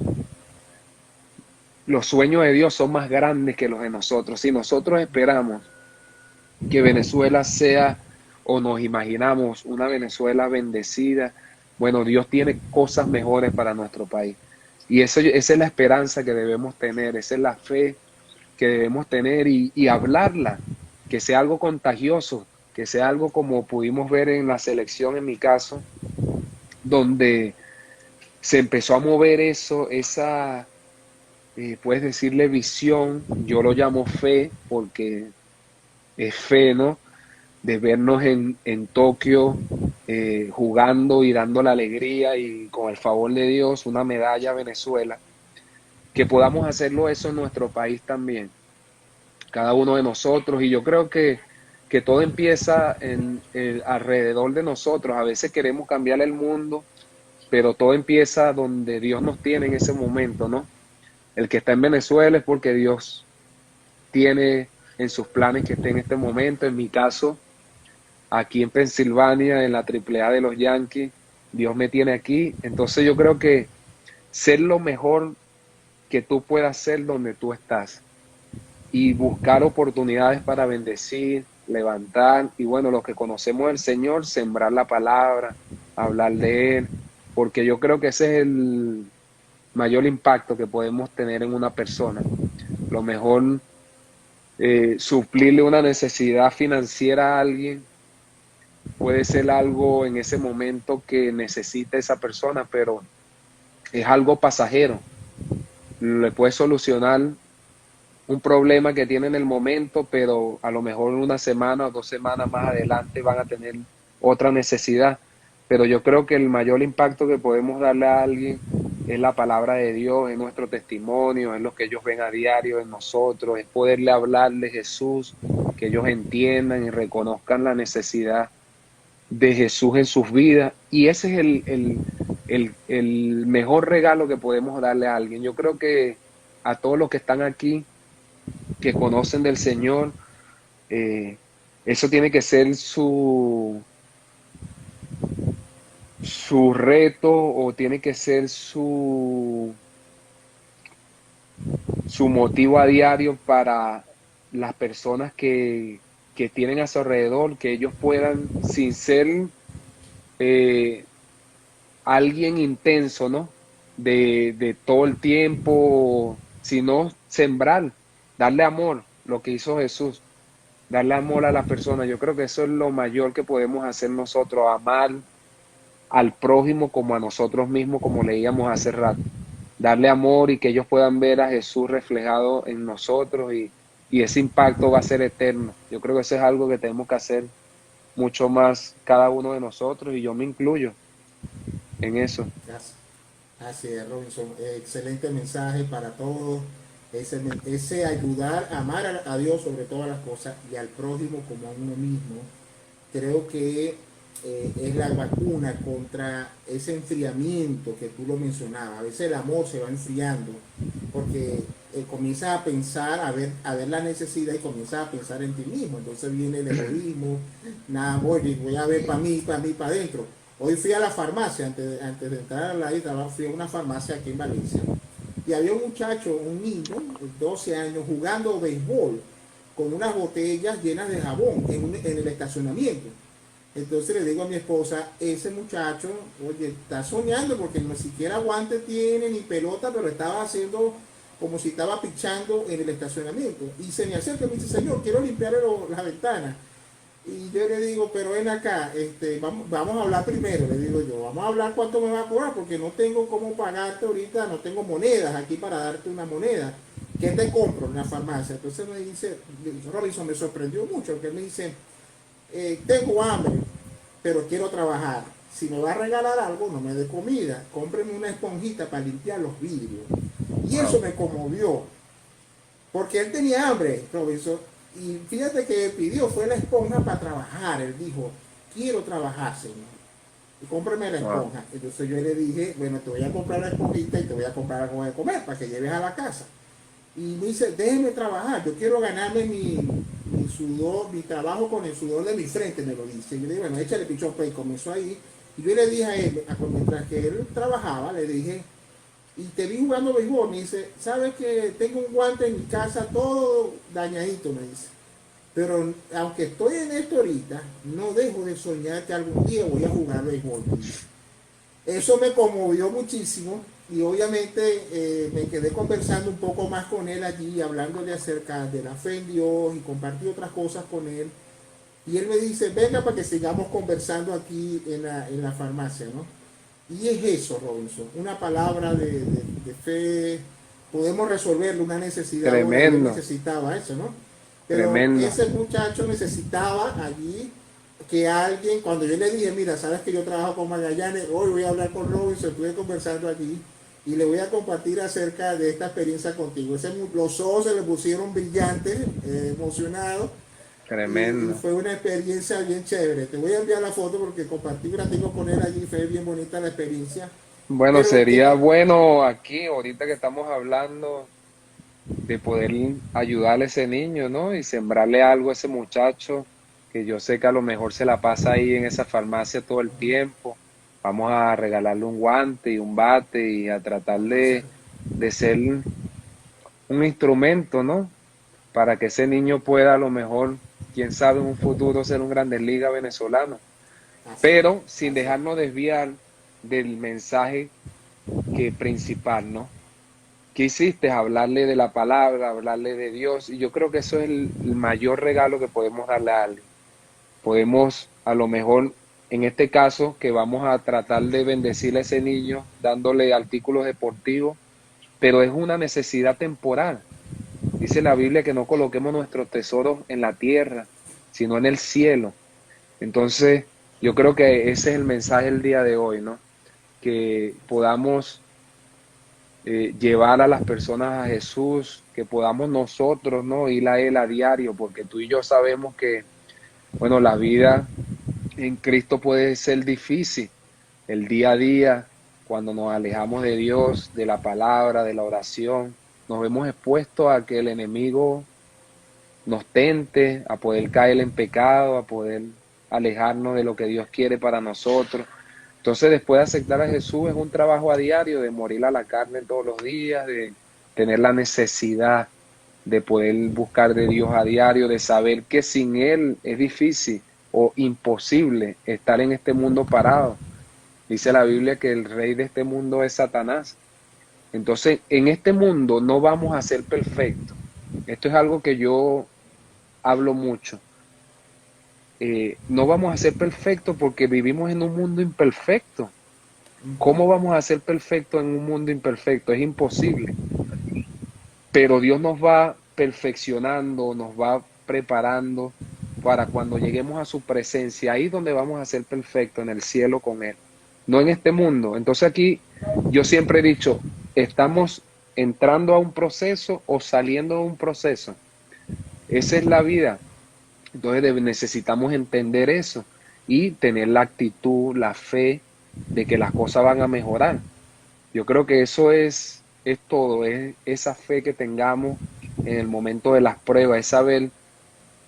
los sueños de Dios son más grandes que los de nosotros. Si nosotros esperamos que Venezuela sea o nos imaginamos una Venezuela bendecida, bueno, Dios tiene cosas mejores para nuestro país. Y esa es la esperanza que debemos tener, esa es la fe que debemos tener y hablarla, que sea algo contagioso, que sea algo como pudimos ver en la selección, en mi caso, donde se empezó a mover eso, esa, puedes decirle visión, yo lo llamo fe, porque es fe, ¿no? De vernos en Tokio jugando y dando la alegría y con el favor de Dios una medalla a Venezuela, que podamos hacerlo eso en nuestro país también, cada uno de nosotros. Y yo creo que todo empieza alrededor de nosotros. A veces queremos cambiar el mundo, pero todo empieza donde Dios nos tiene en ese momento, ¿no? El que está en Venezuela es porque Dios tiene en sus planes que esté en este momento. En mi caso, aquí en Pensilvania, en la AAA de los Yankees. Dios me tiene aquí. Entonces yo creo que ser lo mejor que tú puedas ser donde tú estás y buscar oportunidades para bendecir, levantar y bueno, los que conocemos al Señor, sembrar la palabra, hablar de Él, porque yo creo que ese es el mayor impacto que podemos tener en una persona. Lo mejor, suplirle una necesidad financiera a alguien puede ser algo en ese momento que necesita esa persona, pero es algo pasajero. Le puede solucionar un problema que tiene en el momento, pero a lo mejor una semana o 2 semanas más adelante van a tener otra necesidad. Pero yo creo que el mayor impacto que podemos darle a alguien es la palabra de Dios, es nuestro testimonio, es lo que ellos ven a diario en nosotros, es poderle hablar de Jesús, que ellos entiendan y reconozcan la necesidad de Jesús en sus vidas. Y ese es el mejor regalo que podemos darle a alguien. Yo creo que a todos los que están aquí, que conocen del Señor, eso tiene que ser su reto o tiene que ser su motivo a diario para las personas que tienen a su alrededor, que ellos puedan, sin ser eh, alguien intenso, ¿no? De todo el tiempo, sino sembrar, darle amor, lo que hizo Jesús, darle amor a las personas. Yo creo que eso es lo mayor que podemos hacer nosotros, amar al prójimo como a nosotros mismos, como leíamos hace rato. Darle amor y que ellos puedan ver a Jesús reflejado en nosotros y ese impacto va a ser eterno. Yo creo que eso es algo que tenemos que hacer mucho más cada uno de nosotros y yo me incluyo en eso. Así es, Robinson. Excelente mensaje para todos. Ese ayudar, amar a Dios sobre todas las cosas y al prójimo como a uno mismo. Creo que es la vacuna contra ese enfriamiento que tú lo mencionabas. A veces el amor se va enfriando porque comienzas a pensar, a ver la necesidad y comienzas a pensar en ti mismo. Entonces viene el egoísmo, nada, voy a ver para mí, para adentro. Hoy fui a la farmacia, antes de entrar a la isla, fui a una farmacia aquí en Valencia. Y había un muchacho, un niño, de 12 años, jugando béisbol con unas botellas llenas de jabón en el estacionamiento. Entonces le digo a mi esposa, ese muchacho, oye, está soñando porque ni siquiera guante tiene ni pelota, pero estaba haciendo como si estaba pichando en el estacionamiento. Y se me acerca y me dice, señor, quiero limpiar la ventana. Y yo le digo, pero ven acá, vamos a hablar primero, le digo yo, vamos a hablar cuánto me va a cobrar, porque no tengo cómo pagarte ahorita, no tengo monedas aquí para darte una moneda. ¿Qué te compro en la farmacia? Entonces me dice, Robinson me sorprendió mucho, porque él me dice, tengo hambre, pero quiero trabajar. Si me va a regalar algo, no me dé comida, cómpreme una esponjita para limpiar los vidrios. Y eso me conmovió, porque él tenía hambre, Robinson, y fíjate que pidió, fue la esponja para trabajar. Él dijo, quiero trabajar, señor, y cómprame la esponja. Entonces yo le dije, bueno, te voy a comprar la esponjita y te voy a comprar algo de comer para que lleves a la casa. Y me dice, déjeme trabajar, yo quiero ganarme mi sudor, mi trabajo con el sudor de mi frente, me lo dice. Y yo le dije, bueno, échale pichón, pues, y comenzó ahí. Y yo le dije a él, mientras que él trabajaba, le dije, y te vi jugando béisbol, me dice, ¿sabes que tengo un guante en mi casa todo dañadito? Me dice, pero aunque estoy en esto ahorita, no dejo de soñar que algún día voy a jugar béisbol. Eso me conmovió muchísimo y obviamente me quedé conversando un poco más con él allí, hablándole acerca de la fe en Dios y compartí otras cosas con él. Y él me dice, venga para que sigamos conversando aquí en la farmacia, ¿no? Y es eso, Robinson, una palabra de fe, podemos resolverle una necesidad. Tremendo. Él necesitaba eso, ¿no? Pero tremendo. Ese muchacho necesitaba allí que alguien, cuando yo le dije, mira, sabes que yo trabajo con Magallanes, hoy voy a hablar con Robinson, estuve conversando allí y le voy a compartir acerca de esta experiencia contigo. Los ojos se le pusieron brillantes, emocionados. Tremendo. Y fue una experiencia bien chévere. Te voy a enviar la foto porque compartí un ratito con él allí, fue bien bonita la experiencia. Bueno, pero sería bueno aquí, ahorita que estamos hablando, de poder ayudarle a ese niño, ¿no? Y sembrarle algo a ese muchacho que yo sé que a lo mejor se la pasa ahí en esa farmacia todo el tiempo. Vamos a regalarle un guante y un bate y a tratar de ser un instrumento, ¿no? Para que ese niño pueda a lo mejor, quién sabe, en un futuro ser un Grandes Ligas venezolano, Así es, pero sin así es. dejarnos desviar del mensaje que principal, ¿no? ¿Qué hiciste? Hablarle de la palabra, hablarle de Dios, y yo creo que eso es el mayor regalo que podemos darle a alguien. Podemos, a lo mejor, en este caso, que vamos a tratar de bendecirle a ese niño dándole artículos deportivos, pero es una necesidad temporal. Dice la Biblia que no coloquemos nuestros tesoros en la tierra, sino en el cielo. Entonces, yo creo que ese es el mensaje del día de hoy, ¿no? Que podamos llevar a las personas a Jesús, que podamos nosotros, ¿no? Ir a Él a diario, porque tú y yo sabemos que, bueno, la vida en Cristo puede ser difícil. El día a día, cuando nos alejamos de Dios, de la palabra, de la oración, nos vemos expuestos a que el enemigo nos tente, a poder caer en pecado, a poder alejarnos de lo que Dios quiere para nosotros. Entonces, después de aceptar a Jesús, es un trabajo a diario, de morir a la carne todos los días, de tener la necesidad de poder buscar de Dios a diario, de saber que sin Él es difícil o imposible estar en este mundo parado. Dice la Biblia que el rey de este mundo es Satanás. Entonces, en este mundo no vamos a ser perfectos. Esto es algo que yo hablo mucho. No vamos a ser perfectos porque vivimos en un mundo imperfecto. ¿Cómo vamos a ser perfectos en un mundo imperfecto? Es imposible. Pero Dios nos va perfeccionando, nos va preparando para cuando lleguemos a su presencia, ahí es donde vamos a ser perfectos, en el cielo con Él, no en este mundo. Entonces aquí yo siempre he dicho, estamos entrando a un proceso o saliendo de un proceso. Esa es la vida. Entonces necesitamos entender eso y tener la actitud, la fe de que las cosas van a mejorar. Yo creo que eso es todo, es esa fe que tengamos en el momento de las pruebas, es saber,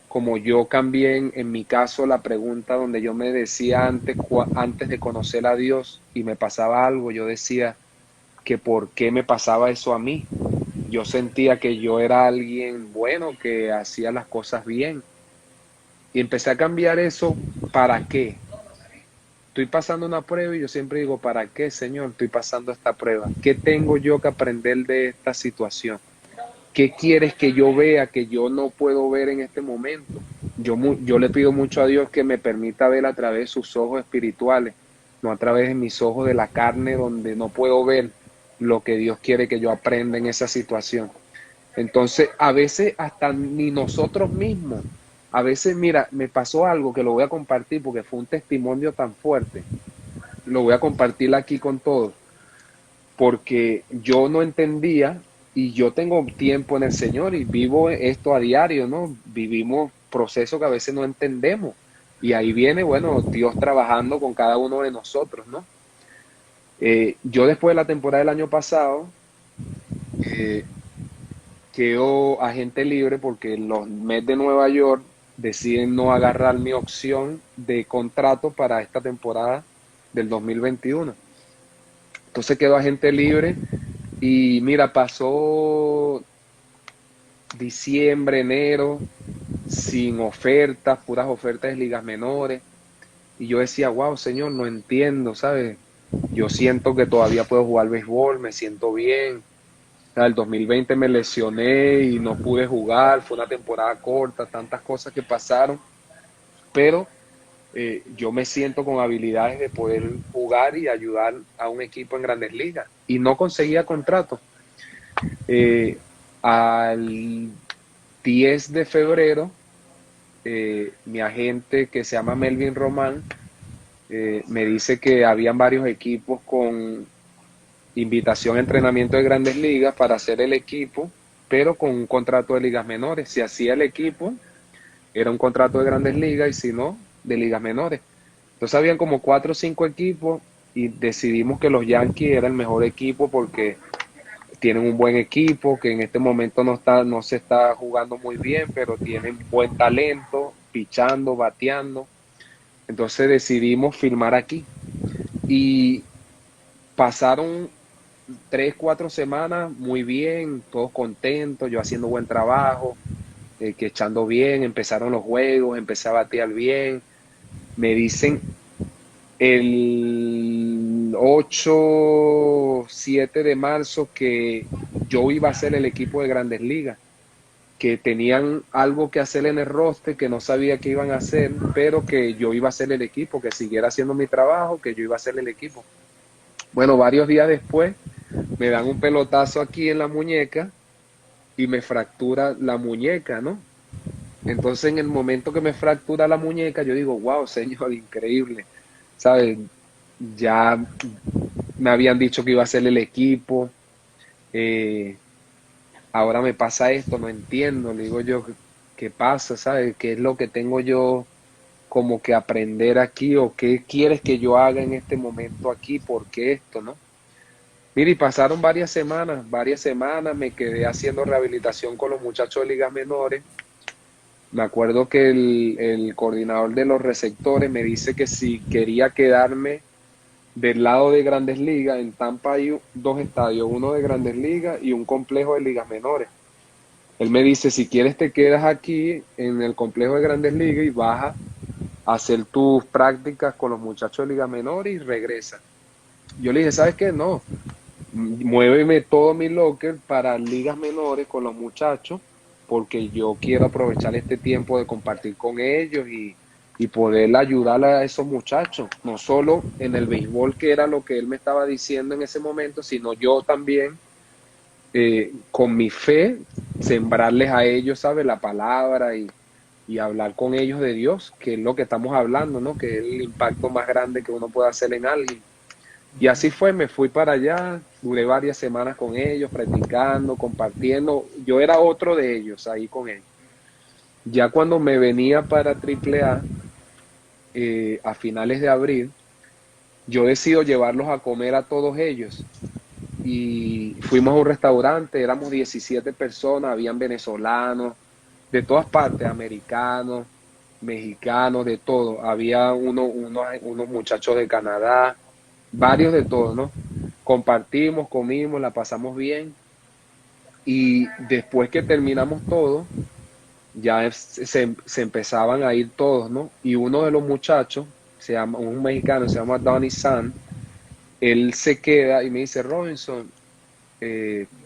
como yo cambié en mi caso la pregunta donde yo me decía antes de conocer a Dios y me pasaba algo, yo decía que por qué me pasaba eso a mí. Yo sentía que yo era alguien bueno, que hacía las cosas bien. Y empecé a cambiar eso, ¿para qué? Estoy pasando una prueba y yo siempre digo, ¿para qué, Señor, estoy pasando esta prueba? ¿Qué tengo yo que aprender de esta situación? ¿Qué quieres que yo vea que yo no puedo ver en este momento? Yo le pido mucho a Dios que me permita ver a través de sus ojos espirituales, no a través de mis ojos de la carne, donde no puedo ver lo que Dios quiere que yo aprenda en esa situación. Entonces, a veces hasta ni nosotros mismos, a veces, mira, me pasó algo que lo voy a compartir porque fue un testimonio tan fuerte. Lo voy a compartir aquí con todos, porque yo no entendía y yo tengo tiempo en el Señor y vivo esto a diario, ¿no? Vivimos procesos que a veces no entendemos y ahí viene, bueno, Dios trabajando con cada uno de nosotros, ¿no? Yo después de la temporada del año pasado, eh, quedo agente libre porque los Mets de Nueva York deciden no agarrar mi opción de contrato para esta temporada del 2021. Entonces quedo agente libre y mira, pasó diciembre, enero, sin ofertas, puras ofertas de ligas menores. Y yo decía, wow, Señor, no entiendo, ¿sabes? Yo siento que todavía puedo jugar béisbol, me siento bien. El 2020 me lesioné y no pude jugar, fue una temporada corta, tantas cosas que pasaron, pero yo me siento con habilidades de poder jugar y ayudar a un equipo en Grandes Ligas. Y no conseguía contrato. Eh, al 10 de febrero, mi agente, que se llama Melvin Román, me dice que habían varios equipos con invitación a entrenamiento de Grandes Ligas para hacer el equipo, pero con un contrato de ligas menores. Si hacía el equipo, era un contrato de Grandes Ligas y si no, de ligas menores. Entonces habían como 4 o 5 equipos y decidimos que los Yankees era el mejor equipo porque tienen un buen equipo, que en este momento no se está jugando muy bien, pero tienen buen talento pichando, bateando. Entonces decidimos filmar aquí. Y pasaron 3, 4 semanas muy bien, todos contentos, yo haciendo buen trabajo, que echando bien, empezaron los juegos, empecé a batear bien. Me dicen el 8, 7 de marzo que yo iba a ser el equipo de Grandes Ligas, que tenían algo que hacer en el roster, que no sabía qué iban a hacer, pero que yo iba a ser el equipo, que siguiera haciendo mi trabajo, que yo iba a ser el equipo. Bueno, varios días después me dan un pelotazo aquí en la muñeca y me fractura la muñeca, ¿no? Entonces en el momento que me fractura la muñeca, yo digo, wow, señor, increíble, ¿sabes? Ya me habían dicho que iba a ser el equipo, eh, ahora me pasa esto, no entiendo, le digo yo, ¿qué pasa? ¿Sabes? ¿Qué es lo que tengo yo como que aprender aquí o qué quieres que yo haga en este momento aquí? ¿Por qué esto, no? Mire, y pasaron varias semanas, me quedé haciendo rehabilitación con los muchachos de ligas menores. Me acuerdo que el coordinador de los receptores me dice que si quería quedarme del lado de Grandes Ligas, en Tampa hay dos estadios, uno de Grandes Ligas y un complejo de ligas menores. Él me dice, si quieres te quedas aquí en el complejo de Grandes Ligas y vas a hacer tus prácticas con los muchachos de ligas menores y regresa. Yo le dije, ¿sabes qué? No, muéveme todo mi locker para ligas menores con los muchachos, porque yo quiero aprovechar este tiempo de compartir con ellos y poder ayudar a esos muchachos, no solo en el béisbol, que era lo que él me estaba diciendo en ese momento, sino yo también, con mi fe, sembrarles a ellos, ¿sabes? La palabra y hablar con ellos de Dios, que es lo que estamos hablando, ¿no? Que es el impacto más grande que uno puede hacer en alguien. Y así fue, me fui para allá, duré varias semanas con ellos, practicando, compartiendo. Yo era otro de ellos ahí con ellos. Ya cuando me venía para AAA, a finales de abril, yo decido llevarlos a comer a todos ellos. Y fuimos a un restaurante, éramos 17 personas, habían venezolanos, de todas partes, americanos, mexicanos, de todo. Había unos muchachos de Canadá, varios de todos, ¿no? Compartimos, comimos, la pasamos bien y después que terminamos todo, ya se empezaban a ir todos, ¿no? Y uno de los muchachos, un mexicano, se llama Donnie San, él se queda y me dice, Robinson,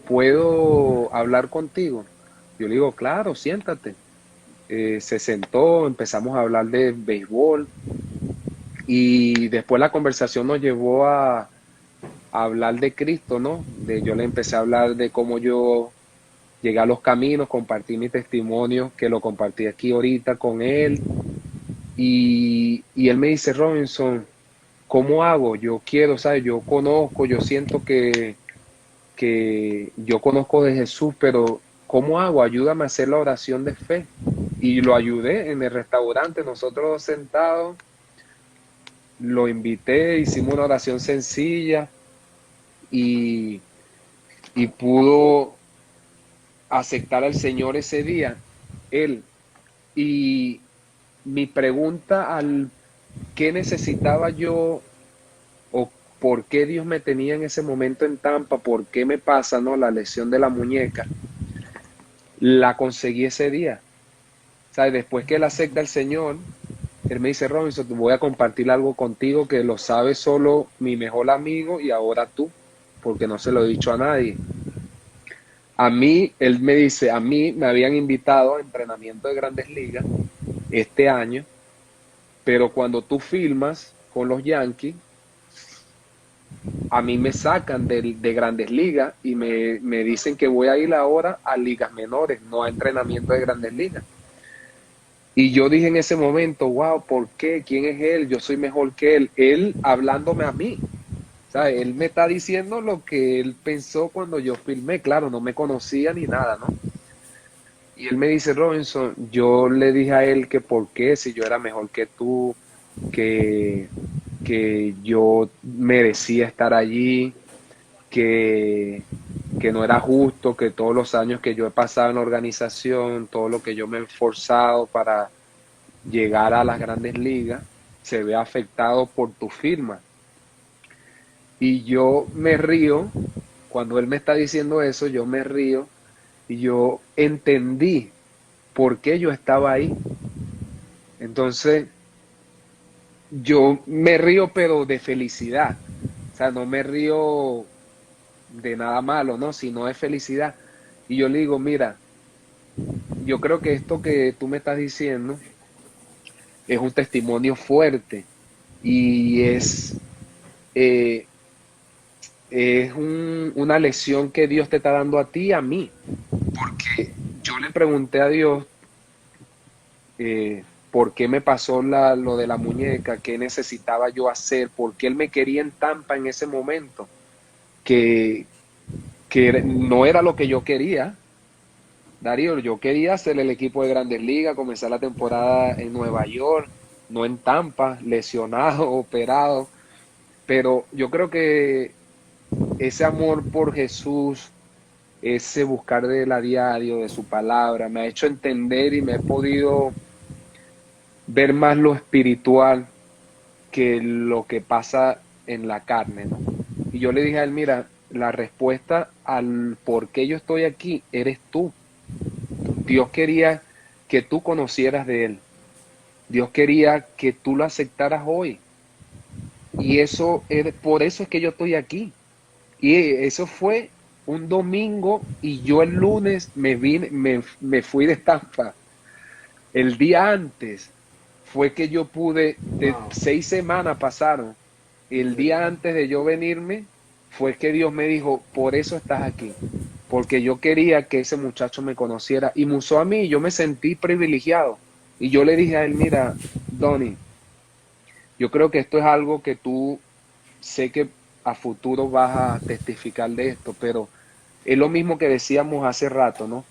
¿puedo hablar contigo? Yo le digo, claro, siéntate. Se sentó, empezamos a hablar de béisbol y después la conversación nos llevó a hablar de Cristo, ¿no? Yo le empecé a hablar de cómo yo llegué a los caminos, compartí mi testimonio, que lo compartí aquí ahorita con él. Y él me dice, Robinson, ¿cómo hago? Yo quiero, ¿sabes? Yo conozco, yo siento que yo conozco de Jesús, pero ¿cómo hago? Ayúdame a hacer la oración de fe. Y lo ayudé en el restaurante, nosotros sentados, lo invité, hicimos una oración sencilla y, y pudo aceptar al Señor ese día, él. Y mi pregunta al qué necesitaba yo o por qué Dios me tenía en ese momento en Tampa, por qué me pasa, ¿no? La lesión de la muñeca, la conseguí ese día. ¿Sabes? Después que él acepta al Señor, él me dice, Robinson, te voy a compartir algo contigo que lo sabe solo mi mejor amigo y ahora tú, porque no se lo he dicho a nadie. A mí, él me dice, a mí me habían invitado a entrenamiento de Grandes Ligas este año, pero cuando tú filmas con los Yankees, a mí me sacan de Grandes Ligas y me dicen que voy a ir ahora a ligas menores, no a entrenamiento de Grandes Ligas. Y yo dije en ese momento, wow, ¿por qué? ¿Quién es él? Yo soy mejor que él. Él hablándome a mí. ¿Sabes? Él me está diciendo lo que él pensó cuando yo filmé. Claro, no me conocía ni nada, ¿no? Y él me dice, Robinson, yo le dije a él que por qué, si yo era mejor que tú, que, que yo merecía estar allí, que, que no era justo, que todos los años que yo he pasado en la organización, todo lo que yo me he esforzado llegar a las grandes ligas se ve afectado por tu firma. Y yo me río, cuando él me está diciendo eso, yo me río y yo entendí por qué yo estaba ahí. Entonces, yo me río, pero de felicidad. O sea, no me río de nada malo, ¿no? Sino de felicidad. Y yo le digo, mira, yo creo que esto que tú me estás diciendo es un testimonio fuerte y eh, una lección que Dios te está dando a ti y a mí. Porque yo le pregunté a Dios por qué me pasó lo de la muñeca, qué necesitaba yo hacer, por qué Él me quería en Tampa en ese momento, que, que no era lo que yo quería. Darío, yo quería hacer el equipo de Grandes Ligas, comenzar la temporada en Nueva York, no en Tampa, lesionado, operado, pero yo creo que ese amor por Jesús, ese buscar de él a diario, de su palabra, me ha hecho entender y me he podido ver más lo espiritual que lo que pasa en la carne, ¿no? Y yo le dije a él, mira, la respuesta al por qué yo estoy aquí eres tú. Dios quería que tú conocieras de él. Dios quería que tú lo aceptaras hoy. Y eso es, por eso es que yo estoy aquí. Y eso fue un domingo y yo el lunes me fui de Tampa. El día antes fue que yo pude, de Wow, 6 semanas pasaron. El día increíble. antes de yo venirme fue que Dios me dijo, por eso estás aquí. Porque yo quería que ese muchacho me conociera y me usó a mí, yo me sentí privilegiado. Y yo le dije a él, mira, Donnie, yo creo que esto es algo que tú, sé que a futuro vas a testificar de esto, pero es lo mismo que decíamos hace rato, ¿no?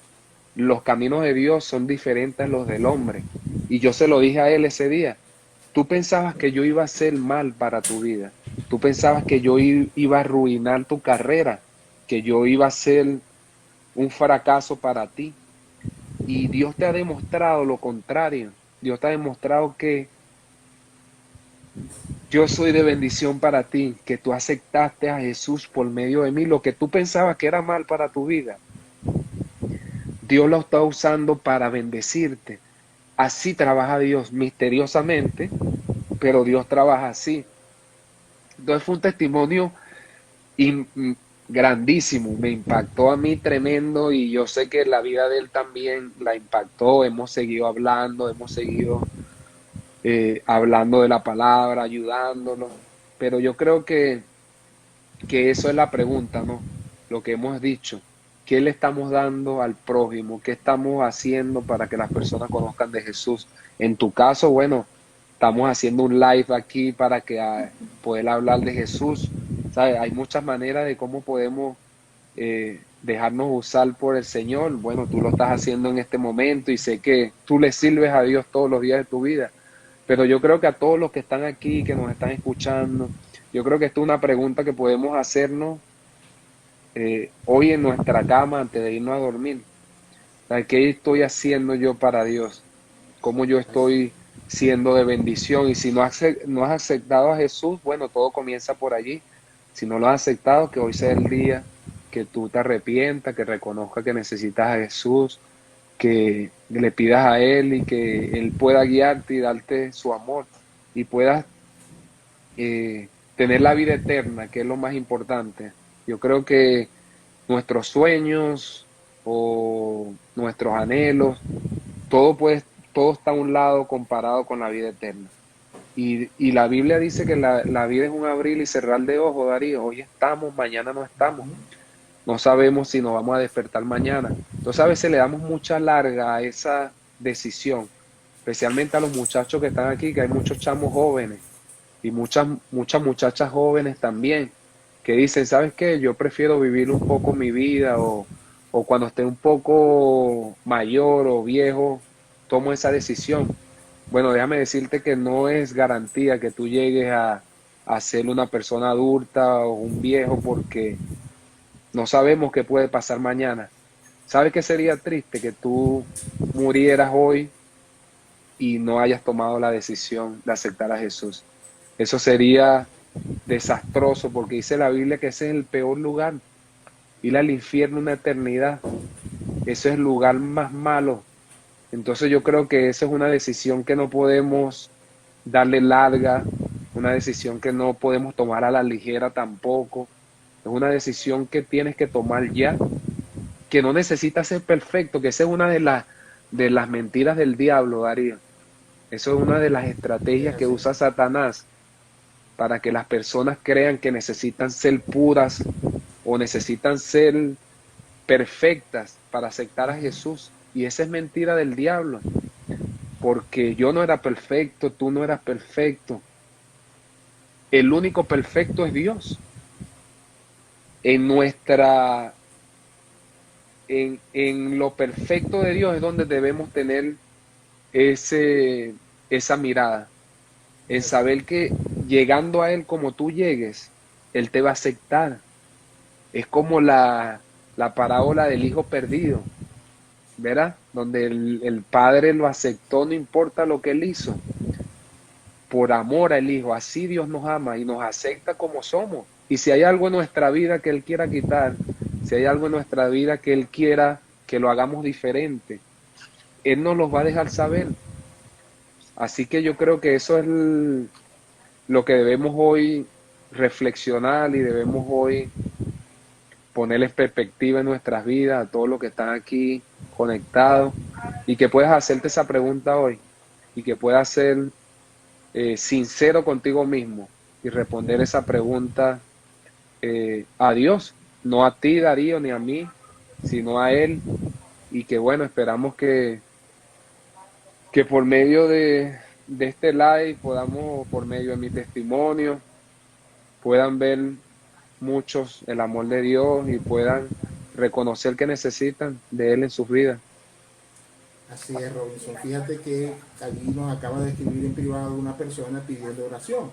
Los caminos de Dios son diferentes a los del hombre. Y yo se lo dije a él ese día. Tú pensabas que yo iba a hacer mal para tu vida. Tú pensabas que yo iba a arruinar tu carrera, que yo iba a ser un fracaso para ti. Y Dios te ha demostrado lo contrario. Dios te ha demostrado que yo soy de bendición para ti, que tú aceptaste a Jesús por medio de mí. Lo que tú pensabas que era mal para tu vida, Dios lo está usando para bendecirte. Así trabaja Dios misteriosamente, pero Dios trabaja así. Entonces fue un testimonio grandísimo, me impactó a mí tremendo y yo sé que la vida de él también la impactó. Hemos seguido hablando, hemos seguido hablando de la palabra, ayudándolo, pero yo creo que eso es la pregunta, ¿no? Lo que hemos dicho, ¿qué le estamos dando al prójimo? ¿Qué estamos haciendo para que las personas conozcan de Jesús? En tu caso, bueno, estamos haciendo un live aquí para que poder hablar de Jesús. ¿Sabes? Hay muchas maneras de cómo podemos dejarnos usar por el Señor. Bueno, tú lo estás haciendo en este momento y sé que tú le sirves a Dios todos los días de tu vida. Pero yo creo que a todos los que están aquí, que nos están escuchando, yo creo que esto es una pregunta que podemos hacernos hoy en nuestra cama antes de irnos a dormir. ¿Qué estoy haciendo yo para Dios? ¿Cómo yo estoy siendo de bendición? Y si no has aceptado a Jesús, bueno, todo comienza por allí. Si no lo has aceptado, que hoy sea el día que tú te arrepientas, que reconozcas que necesitas a Jesús, que le pidas a Él y que Él pueda guiarte y darte su amor y puedas tener la vida eterna, que es lo más importante. Yo creo que nuestros sueños o nuestros anhelos, todo puede, todo está a un lado comparado con la vida eterna. Y la Biblia dice que la vida es un abrir y cerrar de ojos, Darío. Hoy estamos, mañana no estamos. No sabemos si nos vamos a despertar mañana. Entonces a veces le damos mucha larga a esa decisión, especialmente a los muchachos que están aquí, que hay muchos chamos jóvenes y muchas muchachas jóvenes también, que dicen, ¿sabes qué? Yo prefiero vivir un poco mi vida o cuando esté un poco mayor o viejo, tomo esa decisión. Bueno, déjame decirte que no es garantía que tú llegues a ser una persona adulta o un viejo porque no sabemos qué puede pasar mañana. ¿Sabes qué sería triste? Que tú murieras hoy y no hayas tomado la decisión de aceptar a Jesús. Eso sería desastroso, porque dice la Biblia que ese es el peor lugar, ir al infierno una eternidad. Ese es el lugar más malo. Entonces yo creo que esa es una decisión que no podemos darle larga, una decisión que no podemos tomar a la ligera tampoco. Es una decisión que tienes que tomar ya, que no necesitas ser perfecto, que esa es una de las mentiras del diablo, Darío. Eso es una de las Es estrategias que así. usa Satanás para que las personas crean que necesitan ser puras o necesitan ser perfectas para aceptar a Jesús. Y esa es mentira del diablo, porque yo no era perfecto, tú no eras perfecto. El único perfecto es Dios. En nuestra, en lo perfecto de Dios es donde debemos tener ese, esa mirada, en Es así. saber que llegando a Él como tú llegues, Él te va a aceptar. Es como la parábola del hijo perdido, ¿verdad? Donde el padre lo aceptó, no importa lo que él hizo, por amor al hijo. Así Dios nos ama y nos acepta como somos. Y si hay algo en nuestra vida que Él quiera quitar, si hay algo en nuestra vida que Él quiera que lo hagamos diferente, Él nos los va a dejar saber. Así que yo creo que eso es lo que debemos hoy reflexionar y debemos hoy poner en perspectiva en nuestras vidas, a todos los que están aquí conectados, y que puedas hacerte esa pregunta hoy, y que puedas ser sincero contigo mismo y responder esa pregunta a Dios, no a ti, Darío, ni a mí, sino a Él, y que bueno, esperamos que por medio de este live podamos, por medio de mi testimonio, puedan ver muchos el amor de Dios y puedan reconocer que necesitan de Él en sus vidas. Así es, Robinson. Fíjate que allí nos acaba de escribir en privado una persona pidiendo oración.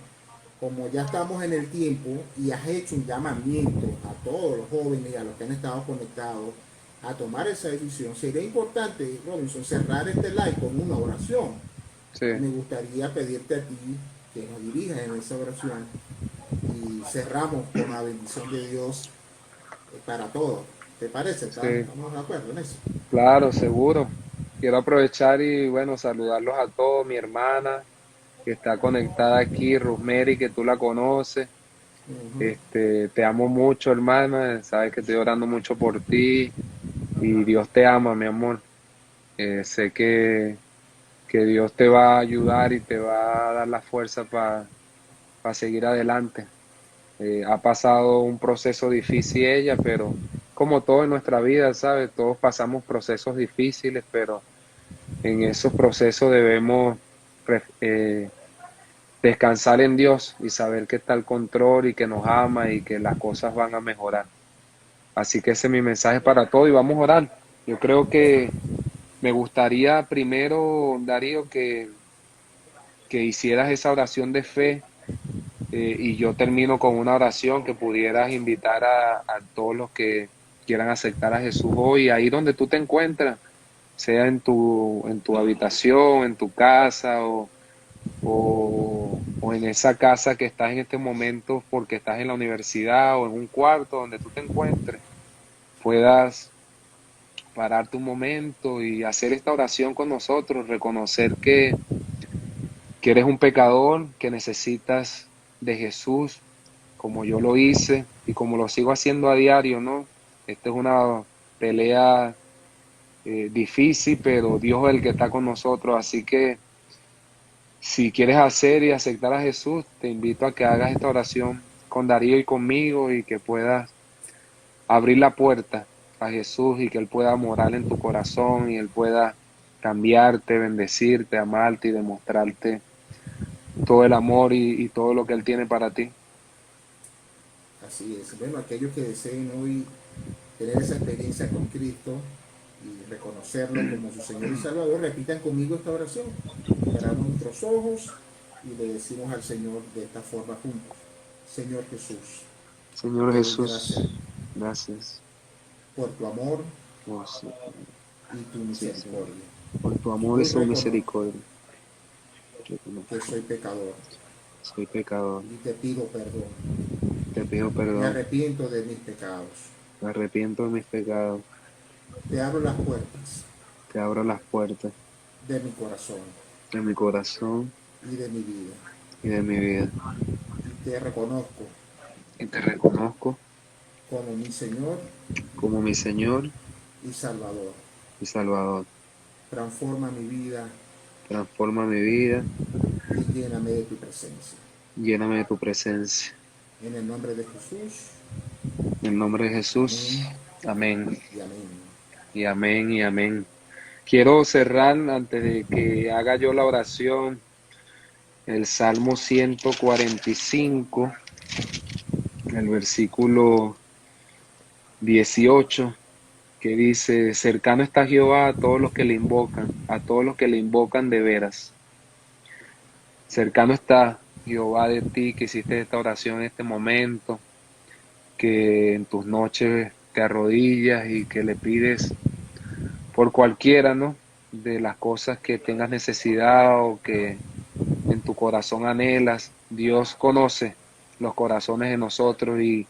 Como ya estamos en el tiempo y has hecho un llamamiento a todos los jóvenes y a los que han estado conectados a tomar esa decisión, sería importante, Robinson, cerrar este live con una oración. Sí, Me gustaría pedirte a ti que nos dirijas en esa oración y cerramos con la bendición de Dios para todos. ¿Te parece? sí, ¿Estamos de acuerdo en eso? claro, seguro. Quiero aprovechar y bueno, saludarlos a todos, mi hermana que está conectada aquí, Rosemary, que tú la conoces. Ujú. Te amo mucho, hermana. Sabes que estoy orando mucho por ti y Dios te ama, mi amor. Sé que Dios te va a ayudar y te va a dar la fuerza para seguir adelante. Ha pasado un proceso difícil ella, pero como todo en nuestra vida, ¿sabes? Todos pasamos procesos difíciles, pero en esos procesos debemos descansar en Dios y saber que está el control y que nos ama y que las cosas van a mejorar. Así que ese es mi mensaje para todos y vamos a orar. Yo creo que me gustaría primero, Darío, que hicieras esa oración de fe y yo termino con una oración que pudieras invitar a todos los que quieran aceptar a Jesús hoy, ahí donde tú te encuentras, sea en tu habitación, en tu casa o en esa casa que estás en este momento porque estás en la universidad o en un cuarto donde tú te encuentres, puedas pararte un momento y hacer esta oración con nosotros, reconocer que eres un pecador, que necesitas de Jesús, como yo lo hice y como lo sigo haciendo a diario, ¿no? Esta es una pelea difícil, pero Dios es el que está con nosotros, así que si quieres hacer y aceptar a Jesús, te invito a que hagas esta oración con Darío y conmigo y que puedas abrir la puerta a Jesús y que Él pueda morar en tu corazón y Él pueda cambiarte, bendecirte, amarte y demostrarte todo el amor y todo lo que Él tiene para ti. Así es. Bueno, aquellos que deseen hoy tener esa experiencia con Cristo y reconocerlo como su Señor y Salvador, repitan conmigo esta oración. Cerramos nuestros ojos y le decimos al Señor de esta forma juntos. Señor Jesús, Señor te doy gracias Jesús, gracias. por tu amor Oh, sí, y tu sí, Señor, misericordia. por tu Y amor y hoy su reconozco misericordia. que soy pecador soy pecador, y te pido perdón. te pido Me perdón, arrepiento de mis pecados. me arrepiento de mis pecados, Te abro las puertas te abro las puertas de mi corazón de mi corazón y de mi vida. y de mi vida, Y te reconozco y te reconozco como mi Señor como mi Señor y Salvador. y Salvador. Transforma mi vida Transforma mi vida, y lléname de tu presencia. lléname de tu presencia. En el nombre de Jesús. En el nombre de Jesús, Amén amén, y amén. y amén, y amén. Quiero cerrar antes de que haga yo la oración, el Salmo 145, el versículo 18, que dice: cercano está Jehová a todos los que le invocan, a todos los que le invocan de veras. Cercano está Jehová de ti que hiciste esta oración en este momento, que en tus noches te arrodillas y que le pides por cualquiera, ¿no? De las cosas que tengas necesidad o que en tu corazón anhelas. Dios conoce los corazones de nosotros y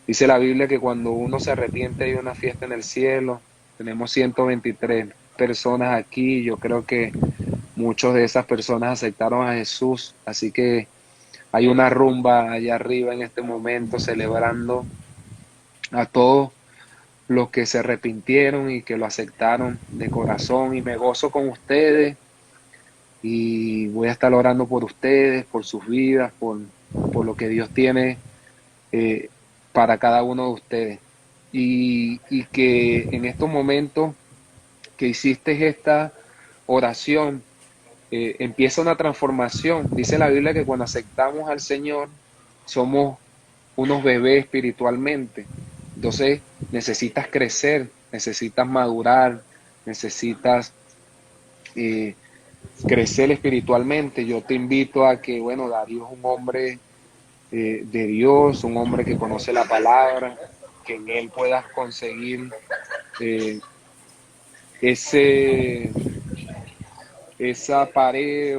dice la Biblia que cuando uno se arrepiente hay una fiesta en el cielo. Tenemos 123 personas aquí. Yo creo que muchos de esas personas aceptaron a Jesús, así que hay una rumba allá arriba en este momento celebrando a todos los que se arrepintieron y que lo aceptaron de corazón, y me gozo con ustedes y voy a estar orando por ustedes, por sus vidas, por lo que Dios tiene eh, para cada uno de ustedes. Y que en estos momentos que hiciste esta oración, empieza una transformación. Dice la Biblia que cuando aceptamos al Señor somos unos bebés espiritualmente. Entonces necesitas crecer, necesitas madurar, necesitas eh, crecer espiritualmente. Yo te invito a que, bueno, Darío es un hombre de Dios, un hombre que conoce la palabra, que en él puedas conseguir eh, ese, esa pared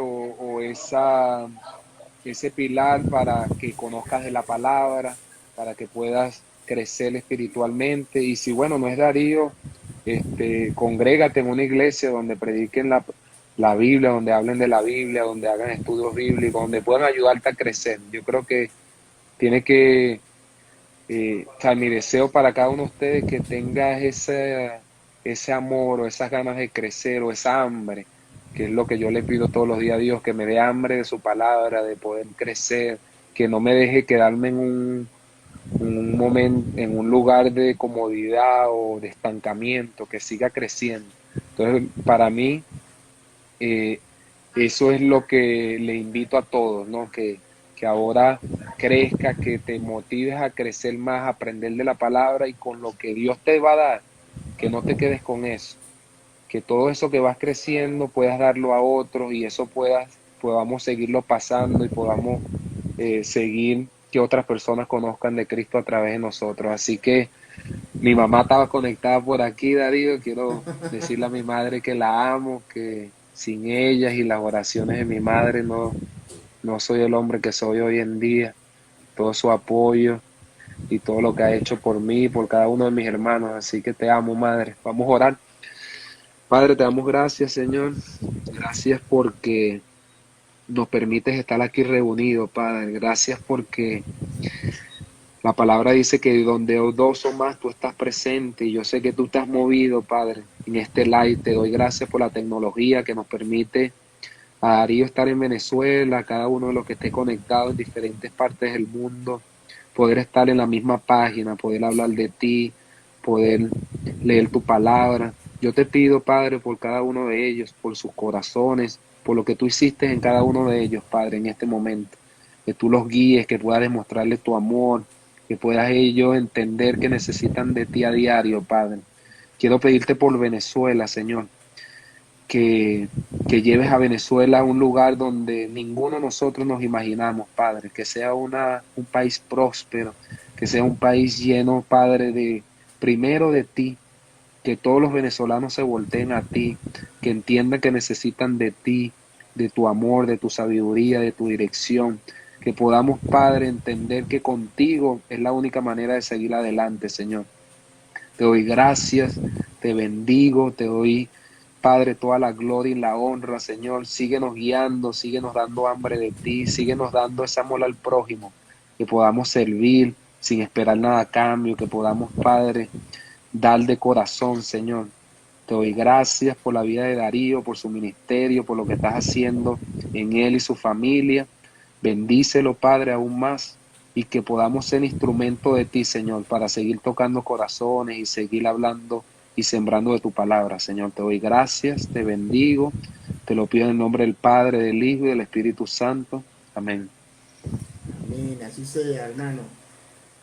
ese pilar para que conozcas de la palabra, para que puedas crecer espiritualmente. Y si, bueno, no es Darío, congrégate en una iglesia donde prediquen la Biblia, donde hablen de la Biblia, donde hagan estudios bíblicos, donde puedan ayudarte a crecer. Yo creo que tiene que, o sea, mi deseo para cada uno de ustedes que tenga ese amor o esas ganas de crecer o esa hambre, que es lo que yo le pido todos los días a Dios, que me dé hambre de su palabra, de poder crecer, que no me deje quedarme un momento, en un lugar de comodidad o de estancamiento, que siga creciendo. Entonces, para mí, eh, eso es lo que le invito a todos, ¿no? Que ahora crezca, que te motives a crecer más, a aprender de la palabra y con lo que Dios te va a dar, que no te quedes con eso, que todo eso que vas creciendo puedas darlo a otros y eso podamos seguirlo pasando y podamos seguir que otras personas conozcan de Cristo a través de nosotros. Así que mi mamá estaba conectada por aquí, Darío. Quiero decirle a mi madre que la amo, que sin ellas y las oraciones de mi madre no soy el hombre que soy hoy en día. Todo su apoyo y todo lo que ha hecho por mí y por cada uno de mis hermanos. Así que te amo, madre. Vamos a orar. Padre, te damos gracias, Señor. Gracias porque nos permites estar aquí reunidos, Padre. Gracias porque la palabra dice que donde dos o más tú estás presente, y yo sé que tú te has movido, Padre, en este live. Te doy gracias por la tecnología que nos permite a Darío estar en Venezuela, a cada uno de los que esté conectado en diferentes partes del mundo, poder estar en la misma página, poder hablar de ti, poder leer tu palabra. Yo te pido, Padre, por cada uno de ellos, por sus corazones, por lo que tú hiciste en cada uno de ellos, Padre, en este momento. Que tú los guíes, que puedas demostrarles tu amor, que puedas ellos entender que necesitan de ti a diario, Padre. Quiero pedirte por Venezuela, Señor, que, que lleves a Venezuela a un lugar donde ninguno de nosotros nos imaginamos, Padre, que sea un país próspero, que sea un país lleno, Padre, de primero de ti, que todos los venezolanos se volteen a ti, que entiendan que necesitan de ti, de tu amor, de tu sabiduría, de tu dirección. Que podamos, Padre, entender que contigo es la única manera de seguir adelante, Señor. Te doy gracias, te bendigo, te doy, Padre, toda la gloria y la honra, Señor. Síguenos guiando, síguenos dando hambre de ti, síguenos dando ese amor al prójimo, que podamos servir sin esperar nada a cambio, que podamos, Padre, dar de corazón, Señor. Te doy gracias por la vida de Darío, por su ministerio, por lo que estás haciendo en él y su familia. Bendícelo, Padre, aún más, y que podamos ser instrumento de ti, Señor, para seguir tocando corazones y seguir hablando y sembrando de tu palabra, Señor. Te doy gracias, te bendigo, te lo pido en el nombre del Padre, del Hijo y del Espíritu Santo. Amén. Amén, así sea, hermano.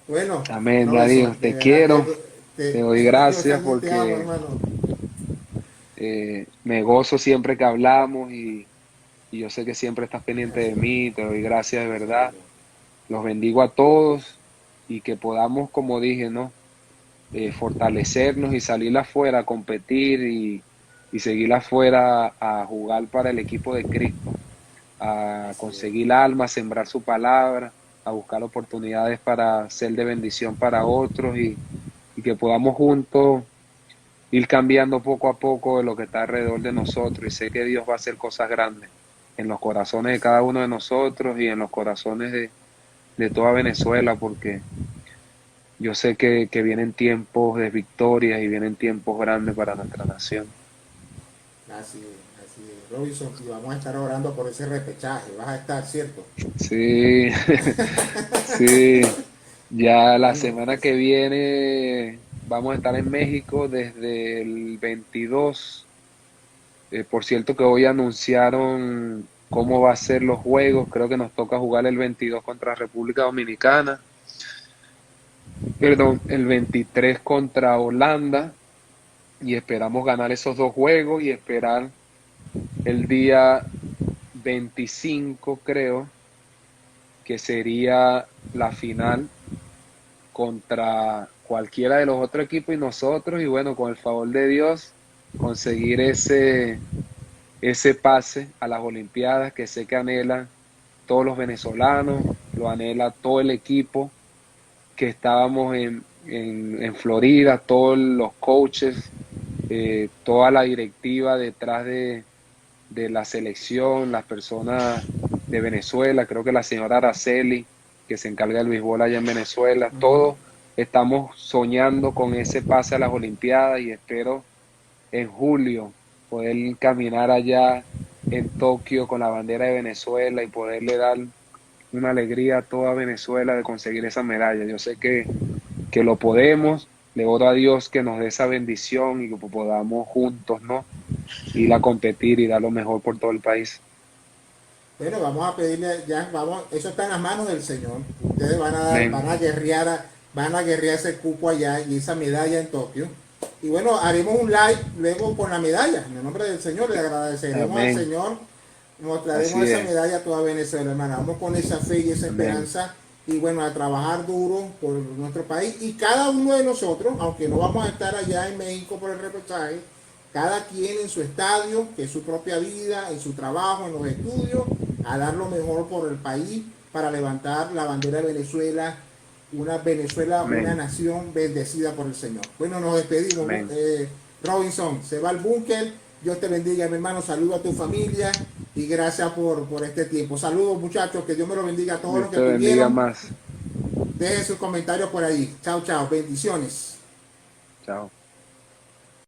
Bueno, Amén, Darío, Robinson, de te verdad quiero, te doy yo gracias también te amo, porque hermano. me gozo siempre que hablamos y yo sé que siempre estás pendiente de Gracias, mí, te doy gracias de gracias, verdad. hermano. Los bendigo a todos y que podamos, como dije, ¿no? Fortalecernos y salir afuera a competir y seguir afuera a jugar para el equipo de Cristo, a Así es. conseguir almas, sembrar su palabra, a buscar oportunidades para ser de bendición para otros y que podamos juntos ir cambiando poco a poco de lo que está alrededor de nosotros. Y sé que Dios va a hacer cosas grandes en los corazones de Así cada es. uno de nosotros y en los corazones de toda Venezuela, porque yo sé que vienen tiempos de victorias y vienen tiempos grandes para nuestra nación. Así es, así es. Robinson, y vamos a estar orando por ese repechaje. Vas a estar, ¿cierto? Sí, sí, ya la Bueno, semana que viene vamos a estar en México desde el 22. Por cierto que hoy anunciaron cómo va a ser los juegos. Creo que nos toca jugar el 22 contra República Dominicana, perdón, el 23 contra Holanda y esperamos ganar esos dos juegos y esperar el día 25, creo, que sería la final contra cualquiera de los otros equipos y nosotros, y bueno, con el favor de Dios, conseguir ese pase a las Olimpiadas que sé que anhelan todos los venezolanos, lo anhela todo el equipo que estábamos en Florida, todos los coaches, toda la directiva detrás de la selección, las personas de Venezuela, creo que la señora Araceli, que se encarga del béisbol allá en Venezuela, ujú. todos estamos soñando con ese pase a las Olimpiadas y espero en julio poder caminar allá en Tokio con la bandera de Venezuela y poderle dar una alegría a toda Venezuela de conseguir esa medalla. Yo sé que lo podemos, le oro a Dios que nos dé esa bendición y que podamos juntos, ¿no? Ir a competir y dar lo mejor por todo el país. Bueno, vamos a pedirle, ya, vamos, eso está en las manos del Señor. Ustedes van a dar, Amén. van a guerrear ese cupo allá y esa medalla en Tokio. Y bueno, haremos un live luego con la medalla. En el nombre del Señor le agradeceremos al Amén. Señor. Mostraremos Así esa es. medalla a toda Venezuela, hermana. Vamos con esa fe y esa Amén. esperanza. Y bueno, a trabajar duro por nuestro país. Y cada uno de nosotros, aunque no vamos a estar allá en México por el repechaje, cada quien en su estadio, que es su propia vida, en su trabajo, en los estudios, a dar lo mejor por el país para levantar la bandera de Venezuela, una Venezuela, una Amén. nación bendecida por el Señor. Bueno, nos despedimos. Amén. Robinson, se va al búnker. Dios te bendiga, mi hermano. Saludos a tu familia y gracias por este tiempo. Saludos, muchachos. Que Dios me lo bendiga a todos los Dios que te bendiga estuvieron. más. Dejen sus comentarios por ahí. Chao, chao. Bendiciones. Chao.